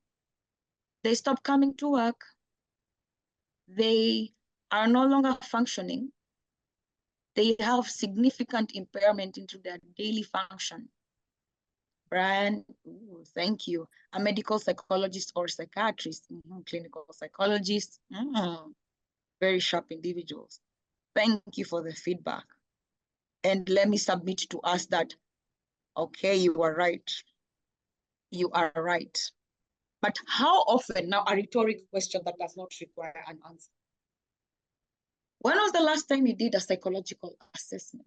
They stop coming to work. They are no longer functioning. They have significant impairment into their daily function. Brian, thank you. A medical psychologist or psychiatrist, clinical psychologist, very sharp individuals. Thank you for the feedback. And let me submit to us that, okay, you are right. You are right. But how often, now a rhetorical question that does not require an answer. When was the last time you did a psychological assessment?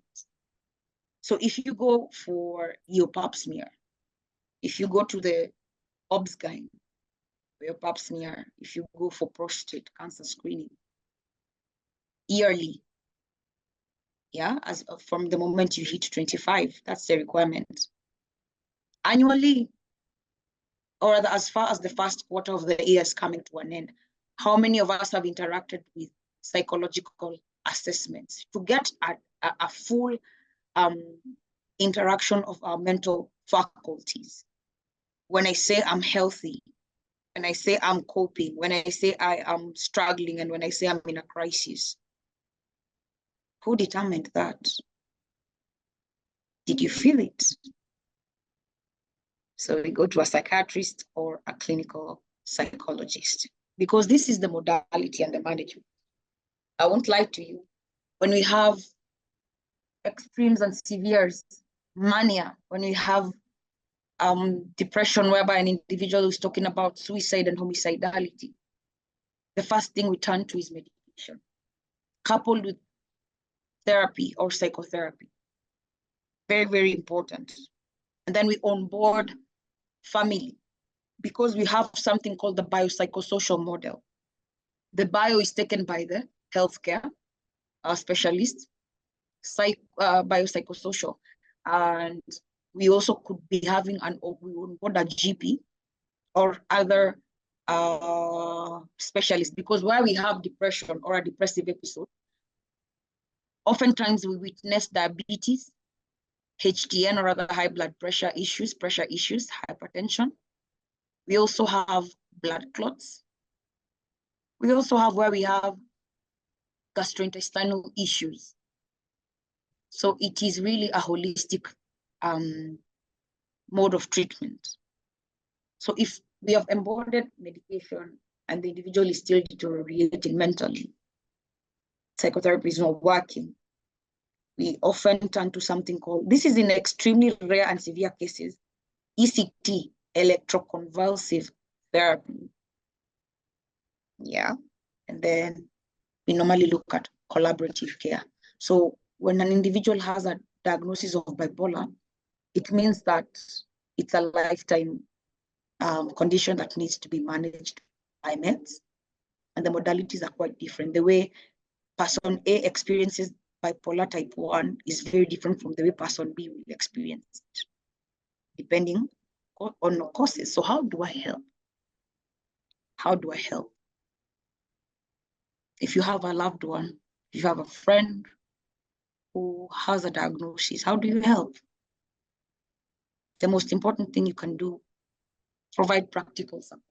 So if you go for your pap smear, if you go to the OBS-GYN for your pap smear, if you go for prostate cancer screening, yearly, yeah, as from the moment you hit 25, that's the requirement. Annually, or as far as the first quarter of the year is coming to an end, how many of us have interacted with psychological assessments to get a full interaction of our mental faculties? When I say I'm healthy, when I say I'm coping, when I say I am struggling, and when I say I'm in a crisis, who determined that? Did you feel it? So we go to a psychiatrist or a clinical psychologist, because this is the modality and the management. I won't lie to you. When we have extremes and severes, mania, when we have depression, whereby an individual is talking about suicide and homicidality, the first thing we turn to is medication, coupled with therapy or psychotherapy. Very, very important. And then we onboard family, because we have something called the biopsychosocial model. The bio is taken by the healthcare specialist, biopsychosocial, and we also could be having we onboard a GP or other specialists, because where we have depression or a depressive episode, oftentimes we witness diabetes, HDN or other high blood pressure issues, hypertension. We also have blood clots. We also have where we have gastrointestinal issues. So it is really a holistic mode of treatment. So if we have embodied medication and the individual is still deteriorating mentally, psychotherapy is not working, we often turn to something called, this is in extremely rare and severe cases, ECT, electroconvulsive therapy. Yeah, and then we normally look at collaborative care. So when an individual has a diagnosis of bipolar, it means that it's a lifetime condition that needs to be managed by meds, and the modalities are quite different. The way person A experiences bipolar type 1 is very different from the way person B will experience it, depending on the causes. So how do I help? How do I help? If you have a loved one, if you have a friend who has a diagnosis, how do you help? The most important thing you can do, provide practical support.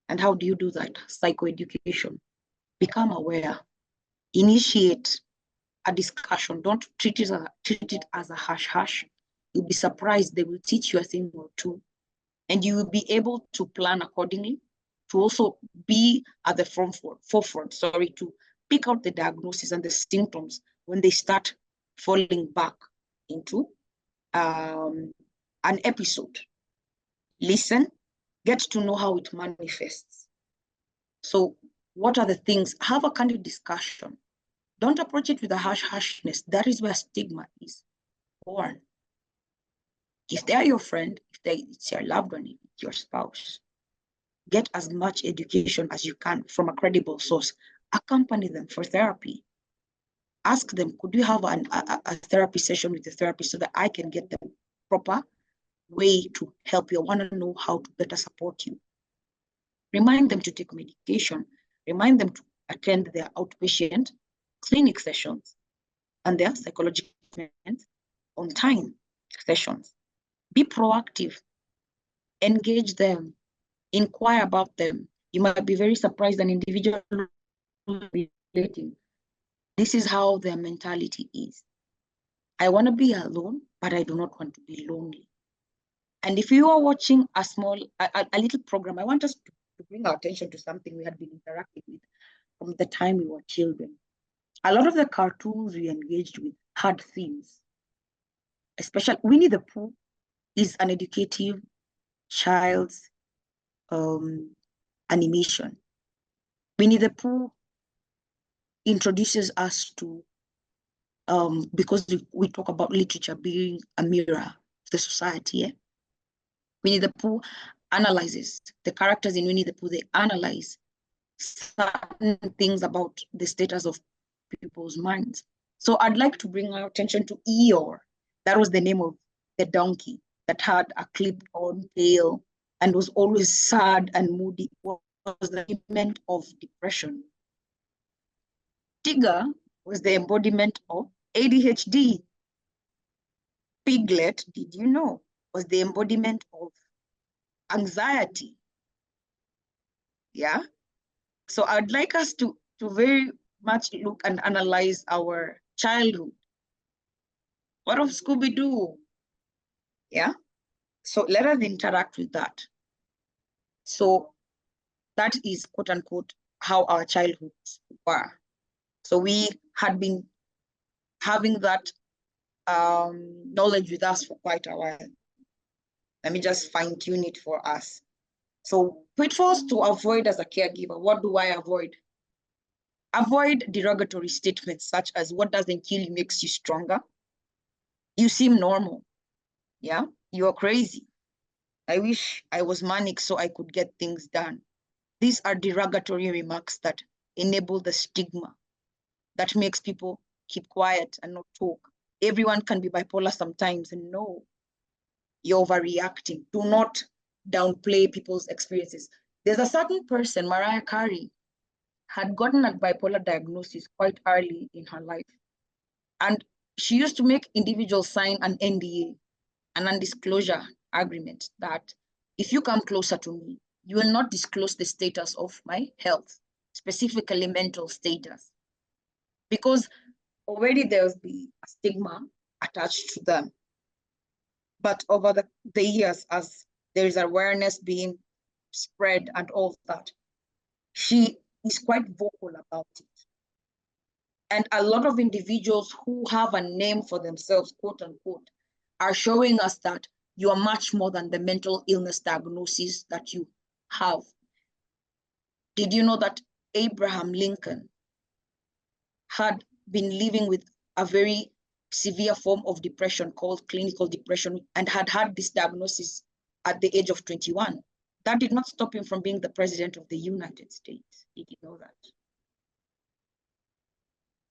And how do you do that? Psychoeducation. Become aware. Initiate a discussion. Don't treat it as a hush-hush. You'll be surprised they will teach you a thing or two. And you will be able to plan accordingly, to also be at the forefront, to pick out the diagnosis and the symptoms when they start falling back into an episode. Listen, get to know how it manifests. So what are the things? Have a candid discussion. Don't approach it with a hush-hushness. That is where stigma is born. If they are your friend, it's your loved one, it's your spouse, get as much education as you can from a credible source. Accompany them for therapy. Ask them, could you have a therapy session with the therapist so that I can get the proper way to help you? I want to know how to better support you. Remind them to take medication. Remind them to attend their outpatient clinic sessions and their psychological on time sessions. Be proactive. Engage them. Inquire about them. You might be very surprised an individual relating. This is how their mentality is. I want to be alone, but I do not want to be lonely. And if you are watching a little program, I want us to bring our attention to something we had been interacting with from the time we were children. A lot of the cartoons we engaged with had themes. Especially Winnie the Pooh is an educative child's animation. Winnie the Pooh introduces us to, because we talk about literature being a mirror of the society. Yeah? Winnie the Pooh analyzes, the characters in Winnie the Pooh, they analyze certain things about the status of people's minds. So I'd like to bring our attention to Eeyore. That was the name of the donkey that had a clipped on tail and was always sad and moody. Was the embodiment of depression. Tigger was the embodiment of ADHD. Piglet, did you know, was the embodiment of anxiety. Yeah. So I'd like us to very much look and analyze our childhood. What of Scooby-Doo? Yeah. So let us interact with that. So that is, quote unquote, how our childhoods were. So we had been having that knowledge with us for quite a while. Let me just fine tune it for us. So pitfalls to avoid as a caregiver. What do I avoid? Avoid derogatory statements such as, what doesn't kill you makes you stronger. You seem normal. Yeah, you're crazy. I wish I was manic so I could get things done. These are derogatory remarks that enable the stigma that makes people keep quiet and not talk. Everyone can be bipolar sometimes, and no, you're overreacting. Do not downplay people's experiences. There's a certain person, Mariah Carey, had gotten a bipolar diagnosis quite early in her life. And she used to make individuals sign an NDA, an undisclosure agreement, that if you come closer to me, you will not disclose the status of my health, specifically mental status, because already there's the stigma attached to them. But over the years, as there is awareness being spread and all that, she is quite vocal about it. And a lot of individuals who have a name for themselves, quote unquote, are showing us that you are much more than the mental illness diagnosis that you have. Did you know that Abraham Lincoln had been living with a very severe form of depression called clinical depression and had had this diagnosis at the age of 21? That did not stop him from being the president of the United States. Did you know that?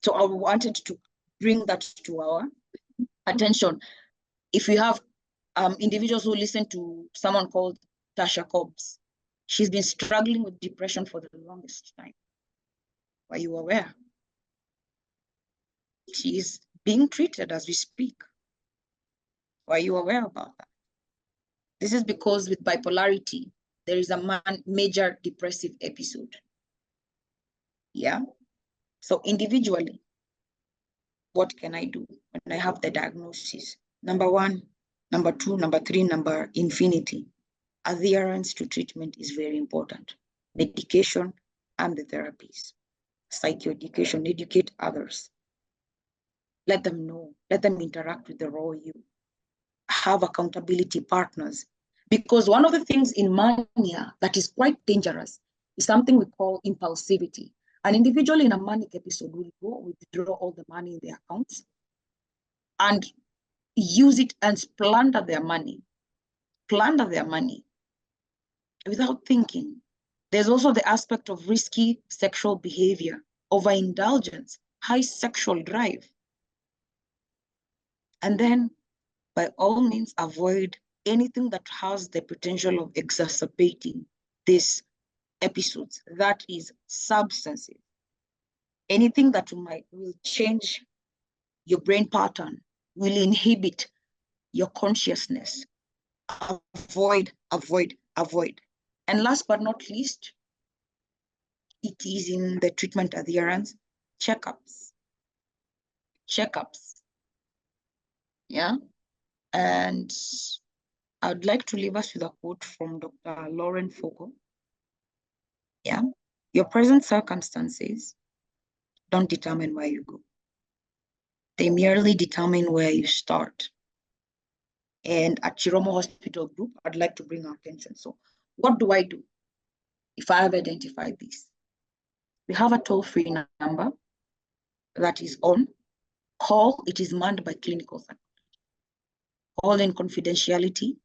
So I wanted to bring that to our attention. If we have individuals who listen to someone called Tasha Cobbs, she's been struggling with depression for the longest time. Were you aware? She is being treated as we speak. Were you aware about that? This is because with bipolarity, there is a major depressive episode. Yeah. So individually, what can I do when I have the diagnosis? Number one, number two, number three, number infinity. Adherence to treatment is very important. Medication and the therapies. Psychoeducation, educate others. Let them know, let them interact with the raw you. Have accountability partners. Because one of the things in mania that is quite dangerous is something we call impulsivity. An individual in a manic episode will go withdraw all the money in their accounts and use it and squander their money without thinking. There's also the aspect of risky sexual behavior, overindulgence, high sexual drive. And then, by all means, avoid anything that has the potential of exacerbating these episodes. That is substances. Anything that will change your brain pattern, will inhibit your consciousness. Avoid. And last but not least, it is in the treatment adherence, checkups. Yeah. And I'd like to leave us with a quote from Dr. Lauren Fogel. Yeah. Your present circumstances don't determine where you go. They merely determine where you start. And at Chiromo Hospital Group, I'd like to bring our attention. So what do I do if I have identified this? We have a toll-free number that is on. Call, it is manned by clinical psychology. Call in confidentiality,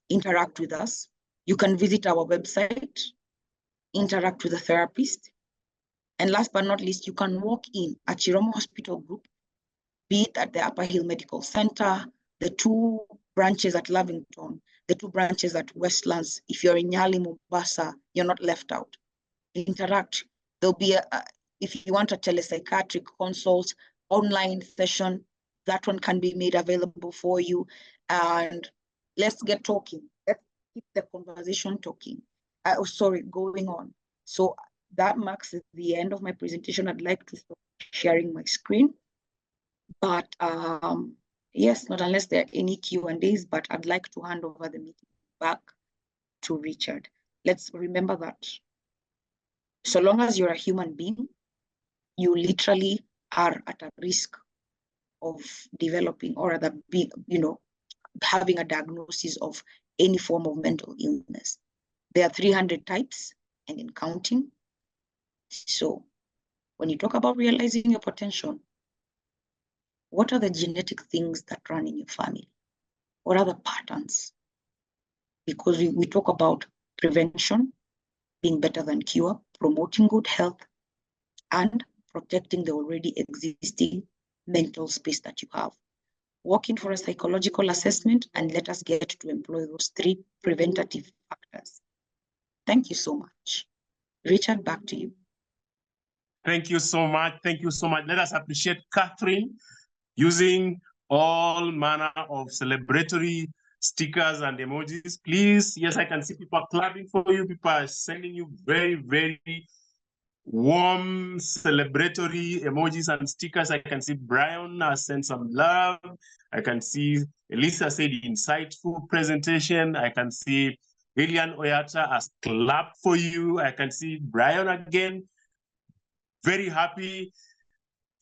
interact with us. You can visit our website, interact with the therapist. And last but not least, you can walk in at Chiromo Hospital Group, be it at the Upper Hill Medical Center, the 2 branches at Lavington, the 2 branches at Westlands. If you're in Nyali, Mombasa, you're not left out. Interact. There'll be if you want a telepsychiatric consult, online session, that one can be made available for you. And let's get talking. Let's keep the conversation going on. So that marks the end of my presentation. I'd like to stop sharing my screen. But yes, not unless there are any Q&As, but I'd like to hand over the meeting back to Richard. Let's remember that so long as you're a human being, you literally are at a risk of developing or having a diagnosis of any form of mental illness. There are 300 types and in counting. So when you talk about realizing your potential, what are the genetic things that run in your family? What are the patterns? Because we talk about prevention, being better than cure, promoting good health, and protecting the already existing mental space that you have. Walk in for a psychological assessment and let us get to employ those 3 preventative factors. Thank you so much. Richard, back to you. Thank you so much. Thank you so much. Let us appreciate Kathleen. using all manner of celebratory stickers and emojis. Please, yes, I can see people clapping for you. People are sending you very, very warm celebratory emojis and stickers. I can see Brian has sent some love. I can see Elisa said insightful presentation. I can see Lilian Oyata has clapped for you. I can see Brian again, very happy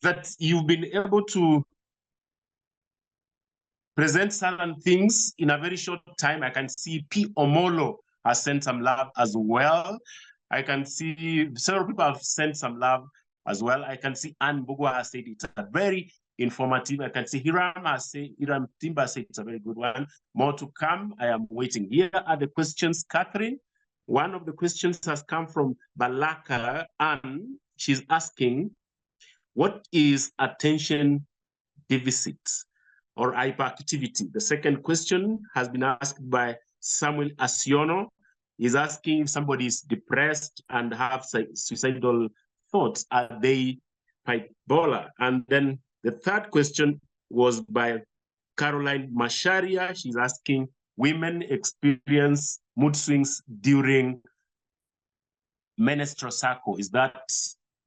that you've been able to present certain things in a very short time. I can see P. Omolo has sent some love as well. I can see several people have sent some love as well. I can see Anne Bugwa has said it's a very informative. I can see Hiram Timba said it's a very good one. More to come. I am waiting. Here are the questions, Catherine. One of the questions has come from Balaka, and she's asking, what is attention deficit or hyperactivity? The second question has been asked by Samuel Asiono. He's asking if somebody is depressed and have suicidal thoughts, are they bipolar? And then the third question was by Caroline Masharia. She's asking, women experience mood swings during menstrual cycle.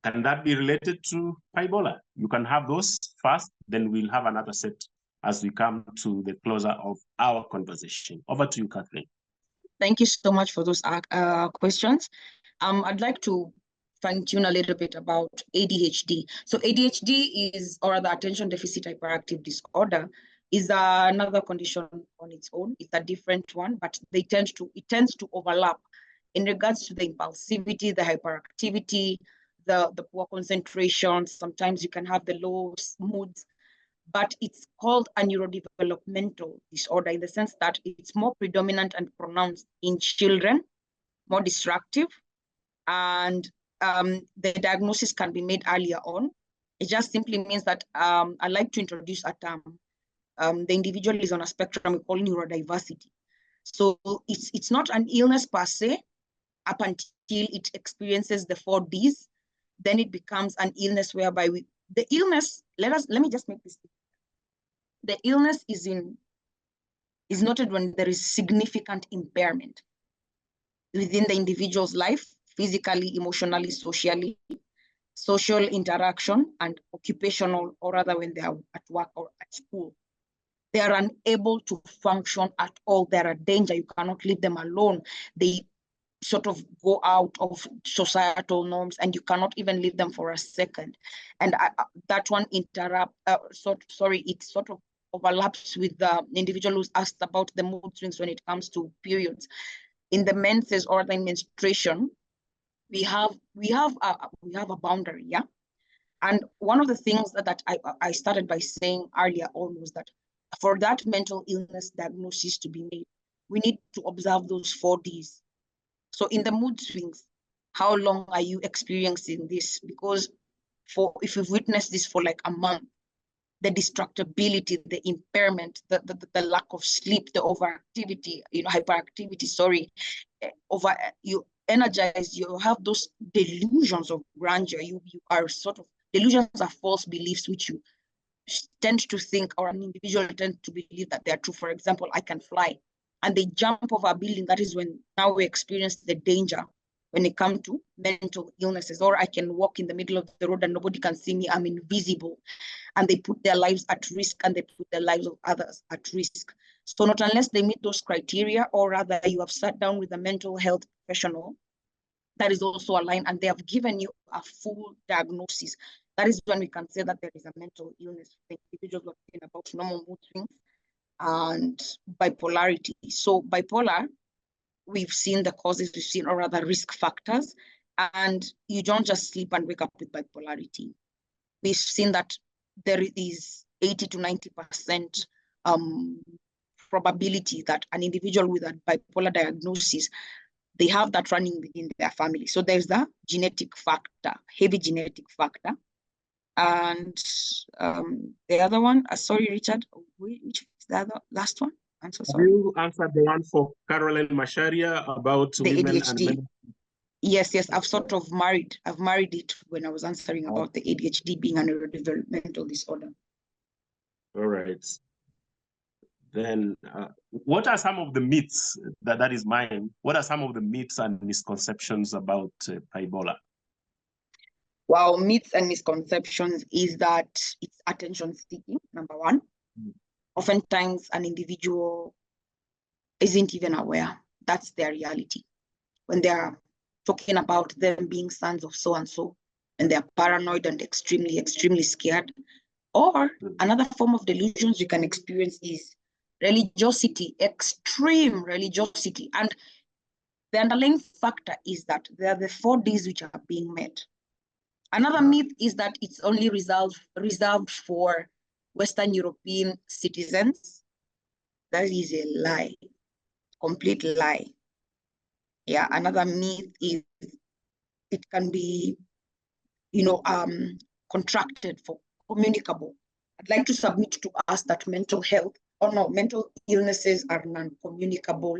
Can that be related to bipolar? You can have those first, then we'll have another set as we come to the closer of our conversation. Over to you, Kathleen. Thank you so much for those questions. I'd like to fine-tune a little bit about ADHD. So ADHD is, or the attention deficit hyperactive disorder, is another condition on its own. It's a different one, but it tends to overlap in regards to the impulsivity, the hyperactivity, the poor concentration. Sometimes you can have the low moods, but it's called a neurodevelopmental disorder in the sense that it's more predominant and pronounced in children, more destructive, and the diagnosis can be made earlier on. It just simply means that I like to introduce a term. The individual is on a spectrum we call neurodiversity. So it's not an illness per se up until it experiences the 4 Ds. Then it becomes an illness whereby the illness, let me just make this. The illness is noted when there is significant impairment within the individual's life, physically, emotionally, socially, social interaction, and occupational, or rather when they are at work or at school. They are unable to function at all. They're a danger. You cannot leave them alone. They sort of go out of societal norms, and you cannot even leave them for a second. And that one it sort of overlaps with the individual who's asked about the mood swings when it comes to periods. In the menses or the menstruation, we have a boundary, yeah. And one of the things that I started by saying earlier on was that for that mental illness diagnosis to be made, we need to observe those 4 Ds. So in the mood swings, how long are you experiencing this? Because if you've witnessed this for like a month, the distractibility, the impairment, the lack of sleep, the overactivity, hyperactivity, you energize, you have those delusions of grandeur. You are sort of, delusions are false beliefs which you tend to think, or an individual tends to believe that they are true. For example, I can fly, and they jump over a building. That is when now we experience the danger when it comes to mental illnesses. Or I can walk in the middle of the road and nobody can see me, I'm invisible. And they put their lives at risk, and they put the lives of others at risk. So not unless they meet those criteria, or rather you have sat down with a mental health professional that is also aligned, and they have given you a full diagnosis, that is when we can say that there is a mental illness. The individuals are talking about normal mood swings and bipolarity. So bipolar, we've seen the causes, we've seen, or rather risk factors, and you don't just sleep and wake up with bipolarity. We've seen that there is 80 to 90% probability that an individual with a bipolar diagnosis, they have that running within their family. So there's the genetic factor, heavy genetic factor. And the other one, sorry, Richard, which is the last one? I'm so sorry. You answered the one for Caroline Masharia about the women ADHD. And men. Yes, I've sort of married it when I was answering about the ADHD being a neurodevelopmental disorder. All right. Then what are some of the myths, that is mine, what are some of the myths and misconceptions about Bipolar? Wow, myths and misconceptions is that it's attention seeking, number one. Oftentimes an individual isn't even aware that's their reality. When they're talking about them being sons of so-and-so, and they're paranoid and extremely, extremely scared. Or another form of delusions you can experience is religiosity, extreme religiosity. And the underlying factor is that there are the 4 Ds which are being met. Another myth is that it's only reserved for Western European citizens. That is a lie, complete lie. Yeah, another myth is it can be, contracted for communicable. I'd like to submit to us that mental illnesses are non-communicable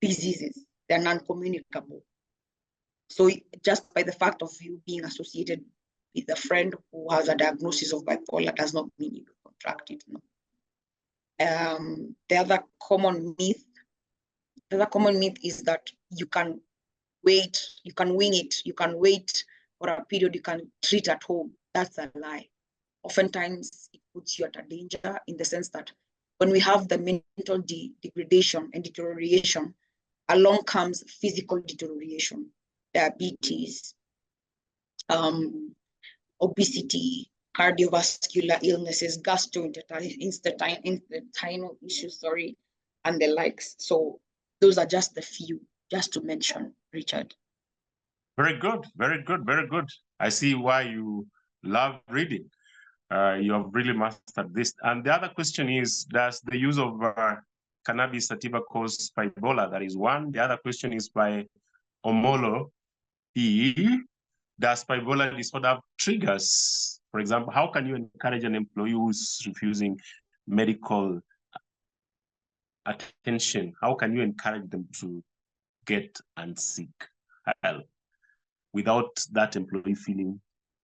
diseases. They're non-communicable. So just by the fact of you being associated with a friend who has a diagnosis of bipolar does not mean you contract it. No. The other common myth is that you can wait, you can wing it, you can wait for a period, you can treat at home. That's a lie. Oftentimes it puts you at a danger in the sense that when we have the mental degradation and deterioration, along comes physical deterioration, diabetes, obesity, cardiovascular illnesses, gastrointestinal issues, and the likes. So those are just a few, just to mention, Richard. Very good, very good, very good. I see why you love reading. You have really mastered this. And the other question is, does the use of cannabis sativa cause bipolar? That is one. The other question is by Omolo E. Does bipolar disorder have triggers? For example, how can you encourage an employee who's refusing medical attention? How can you encourage them to get and seek help without that employee feeling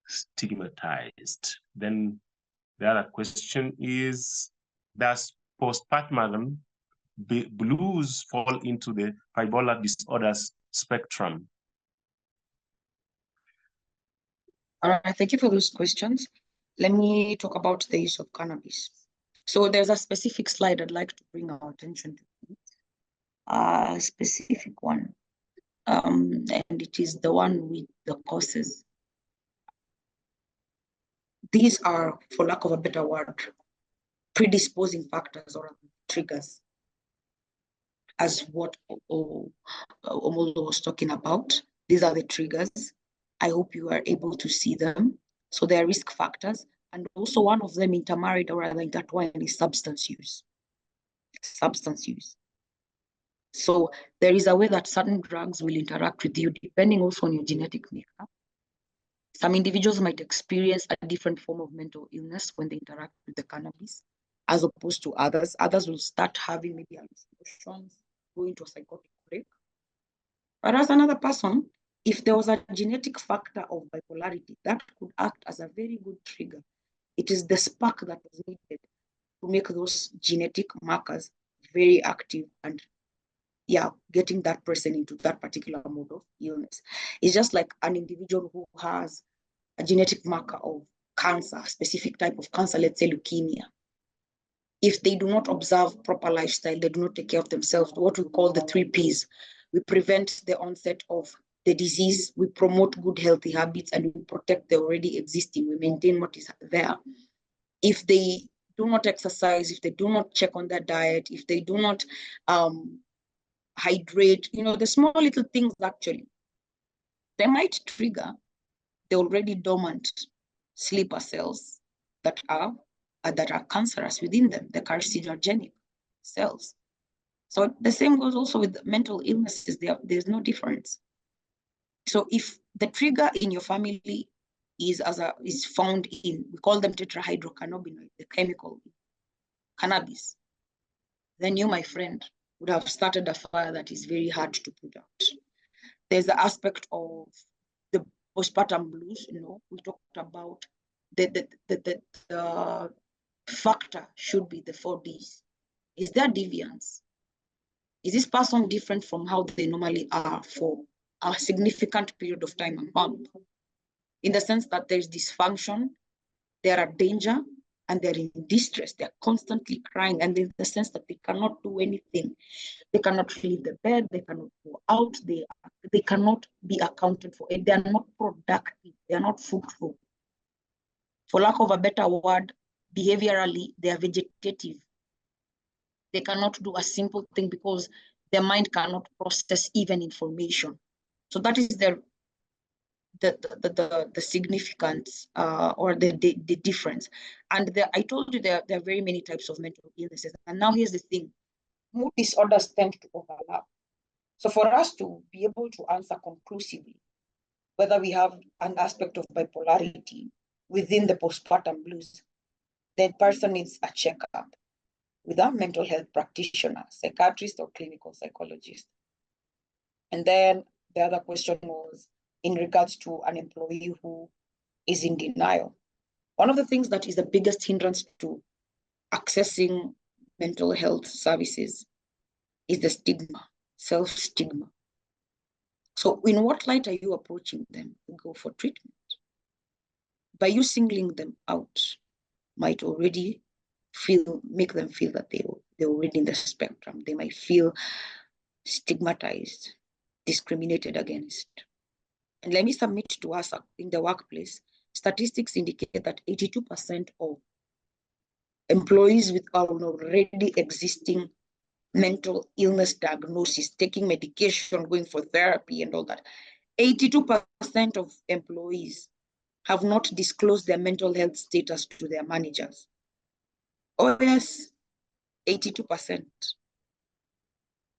stigmatized? Then the other question is, does postpartum blues fall into the bipolar disorders spectrum? All right, thank you for those questions. Let me talk about the use of cannabis. So there's a specific slide I'd like to bring our attention to, a specific one, and it is the one with the causes. These are, for lack of a better word, predisposing factors or triggers, as what Omolo was talking about. These are the triggers. I hope you are able to see them. So they are risk factors. And also one of them intermarried or rather intertwined is substance use. Substance use. So there is a way that certain drugs will interact with you depending also on your genetic makeup. Some individuals might experience a different form of mental illness when they interact with the cannabis, as opposed to others. Others will start having maybe hallucinations, go into a psychotic break. Whereas another person, if there was a genetic factor of bipolarity, that could act as a very good trigger. It is the spark that was needed to make those genetic markers very active and getting that person into that particular mode of illness. It's just like an individual who has a genetic marker of cancer, a specific type of cancer, let's say leukemia. If they do not observe proper lifestyle, they do not take care of themselves, what we call the 3 Ps. We prevent the onset of the disease, we promote good healthy habits, and we protect the already existing, we maintain what is there. If they do not exercise, if they do not check on their diet, if they do not hydrate, the small little things actually, they might trigger the already dormant sleeper cells that are cancerous within them, the carcinogenic cells. So the same goes also with mental illnesses. There's no difference. So if the trigger in your family is found in, we call them tetrahydrocannabinoid, the chemical cannabis, then you, my friend, would have started a fire that is very hard to put out. There's the aspect of the postpartum blues. We talked about the factor should be the 4 Ds. Is there deviance? Is this person different from how they normally are for a significant period of time, a month? In the sense that there's dysfunction, they're at danger, and they're in distress. They're constantly crying, and in the sense that they cannot do anything. They cannot leave the bed, they cannot go out, they cannot be accounted for, and they are not productive, they are not fruitful. For lack of a better word, behaviorally, they are vegetative. They cannot do a simple thing because their mind cannot process even information. So that is the significance or the difference. And I told you there are very many types of mental illnesses. And now here's the thing. Mood disorders tend to overlap. So for us to be able to answer conclusively whether we have an aspect of bipolarity within the postpartum blues, the person needs a checkup with a mental health practitioner, psychiatrist, or clinical psychologist. And then the other question was in regards to an employee who is in denial. One of the things that is the biggest hindrance to accessing mental health services is the stigma, self-stigma. So in what light are you approaching them to go for treatment? By you singling them out might already make them feel that they're already in the spectrum. They might feel stigmatized, discriminated against. And let me submit to us in the workplace, statistics indicate that 82% of employees with an already existing mental illness diagnosis, taking medication, going for therapy and all that, 82% of employees have not disclosed their mental health status to their managers. Oh yes, 82%.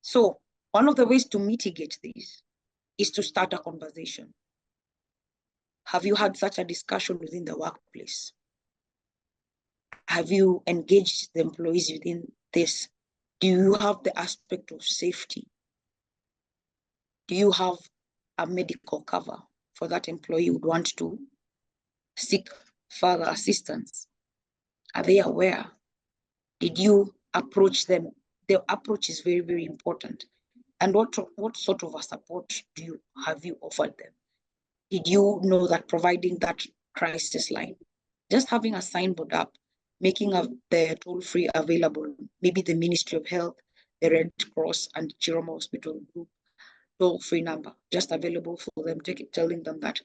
So one of the ways to mitigate this is to start a conversation. Have you had such a discussion within the workplace? Have you engaged the employees within this? Do you have the aspect of safety? Do you have a medical cover for that employee who would want to seek further assistance? Are they aware? Did you approach them? The approach is very, very important. And what sort of a support have you offered them? Did you know that providing that crisis line, just having a signboard up, making the toll-free available, maybe the Ministry of Health, the Red Cross and Chiroma Hospital Group toll-free number, just available for them, telling them that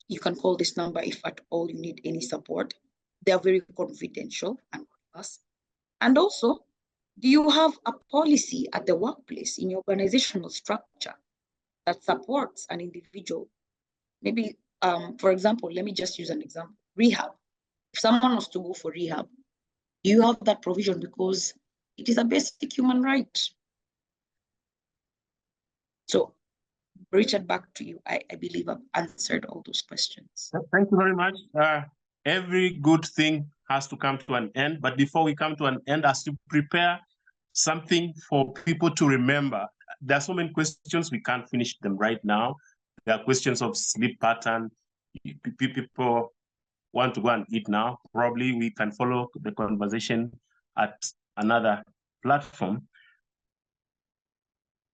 you can call this number if at all you need any support. They are very confidential and us. And also, do you have a policy at the workplace in your organizational structure that supports an individual? Maybe, for example, let me just use an example, rehab. If someone was to go for rehab, do you have that provision? Because it is a basic human right. So, Richard, back to you. I believe I've answered all those questions. Thank you very much. Every good thing has to come to an end, but before we come to an end, as to prepare something for people to remember, there are so many questions, we can't finish them right now. There are questions of sleep pattern. People want to go and eat now. Probably we can follow the conversation at another platform.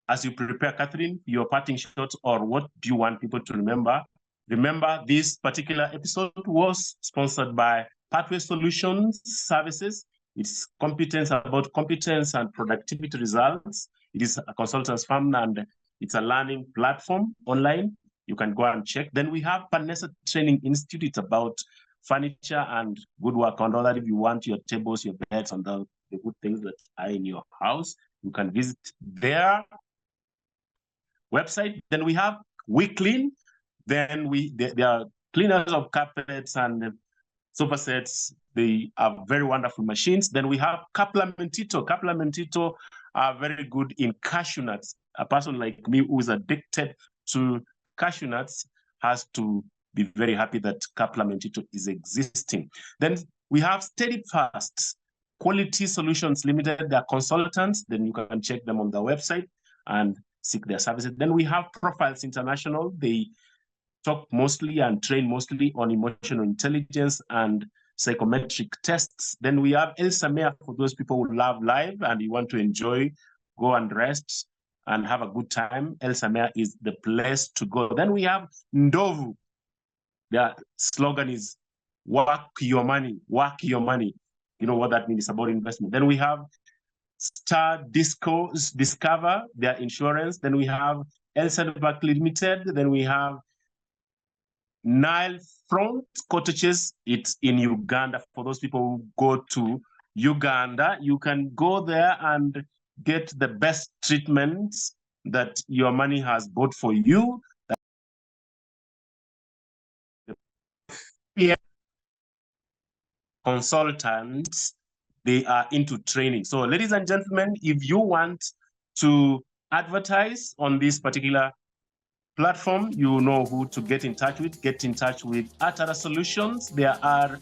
As you prepare, Kathleen, your parting shots, or what do you want people to remember? Remember, this particular episode was sponsored by Pathway Solutions Services. It's about competence and productivity results. It is a consultant's firm and it's a learning platform online. You can go and check. Then we have Panessa Training Institute. It's about furniture and good work on all that. If you want your tables, your beds, and the good things that are in your house, you can visit their website. Then we have We Clean. Then there are cleaners of carpets and sofa sets. They are very wonderful machines. Then we have Kapla Mentito. Kapla Mentito are very good in cashew nuts. A person like me who is addicted to cashew nuts has to be very happy that Kapla Mentito is existing. Then we have Steadfast Quality Solutions Limited. They're consultants. Then you can check them on their website and seek their services. Then we have Profiles International. They talk mostly and train mostly on emotional intelligence and psychometric tests. Then we have El Samea for those people who love live and you want to enjoy, go and rest and have a good time. El Samea is the place to go. Then we have Ndovu. Their slogan is work your money, work your money. You know what that means, it's about investment. Then we have Star Discover, their insurance. Then we have El Salvador Limited. Then we have Nile Front Cottages. It's in Uganda. For those people who go to Uganda, you can go there and get the best treatments that your money has bought for you. Consultants, they are into training. So ladies and gentlemen, if you want to advertise on this particular platform, you know who to get in touch with. Get in touch with Atara Solutions. There are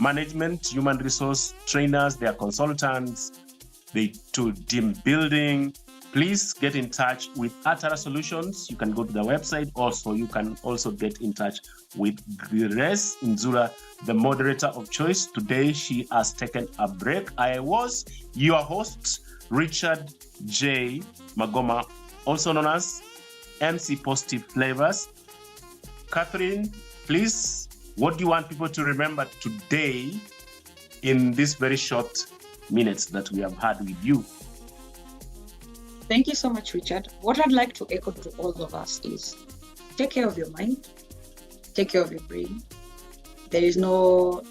management, human resource trainers, they are consultants, they do team building. Please get in touch with Atara Solutions. You can go to the website. Also, you can also get in touch with Grace Nzura, the moderator of choice. Today, she has taken a break. I was your host, Richard J. Magoma, also known as MC Positive Flavors. Kathleen, please, what do you want people to remember today in this very short minutes that we have had with you? Thank you so much, Richard. What I'd like to echo to all of us is take care of your mind, take care of your brain. There is no,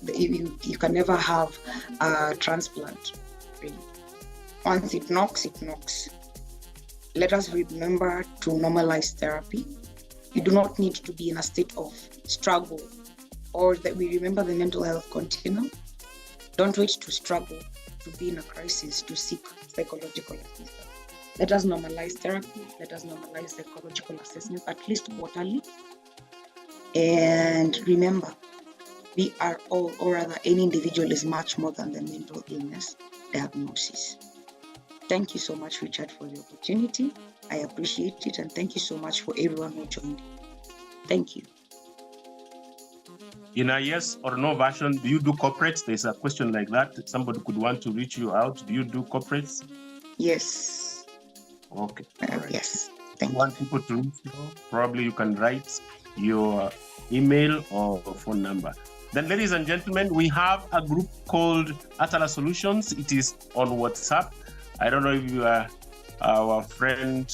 you can never have a transplant. Once it knocks, it knocks. Let us remember to normalize therapy. You do not need to be in a state of struggle, or that we remember the mental health continuum. Don't wait to struggle, to be in a crisis, to seek psychological assistance. Let us normalize therapy. Let us normalize psychological assessment, at least quarterly. And remember, we are all, or rather any individual is much more than the mental illness diagnosis. Thank you so much, Richard, for the opportunity. I appreciate it, and thank you so much for everyone who joined. Thank you. In a yes or no version, do you do corporates? There's a question like that. Somebody could want to reach you out. Do you do corporates? Yes. Okay. Right. Yes. Thank you. Want people to reach you? Probably you can write your email or phone number. Then, ladies and gentlemen, we have a group called Atala Solutions. It is on WhatsApp. I don't know if you are, our friend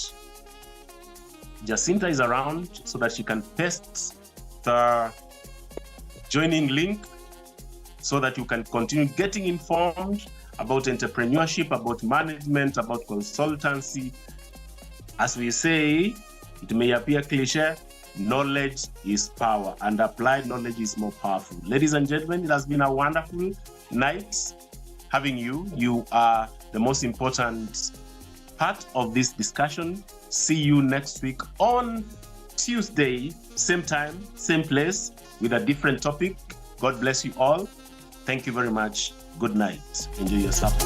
Jacinta is around so that she can paste the joining link so that you can continue getting informed about entrepreneurship, about management, about consultancy. As we say, it may appear cliche, knowledge is power, and applied knowledge is more powerful. Ladies and gentlemen, it has been a wonderful night having you. You are the most important part of this discussion. See you next week on Tuesday, same time, same place, with a different topic. God bless you all. Thank you very much. Good night. Enjoy yourself.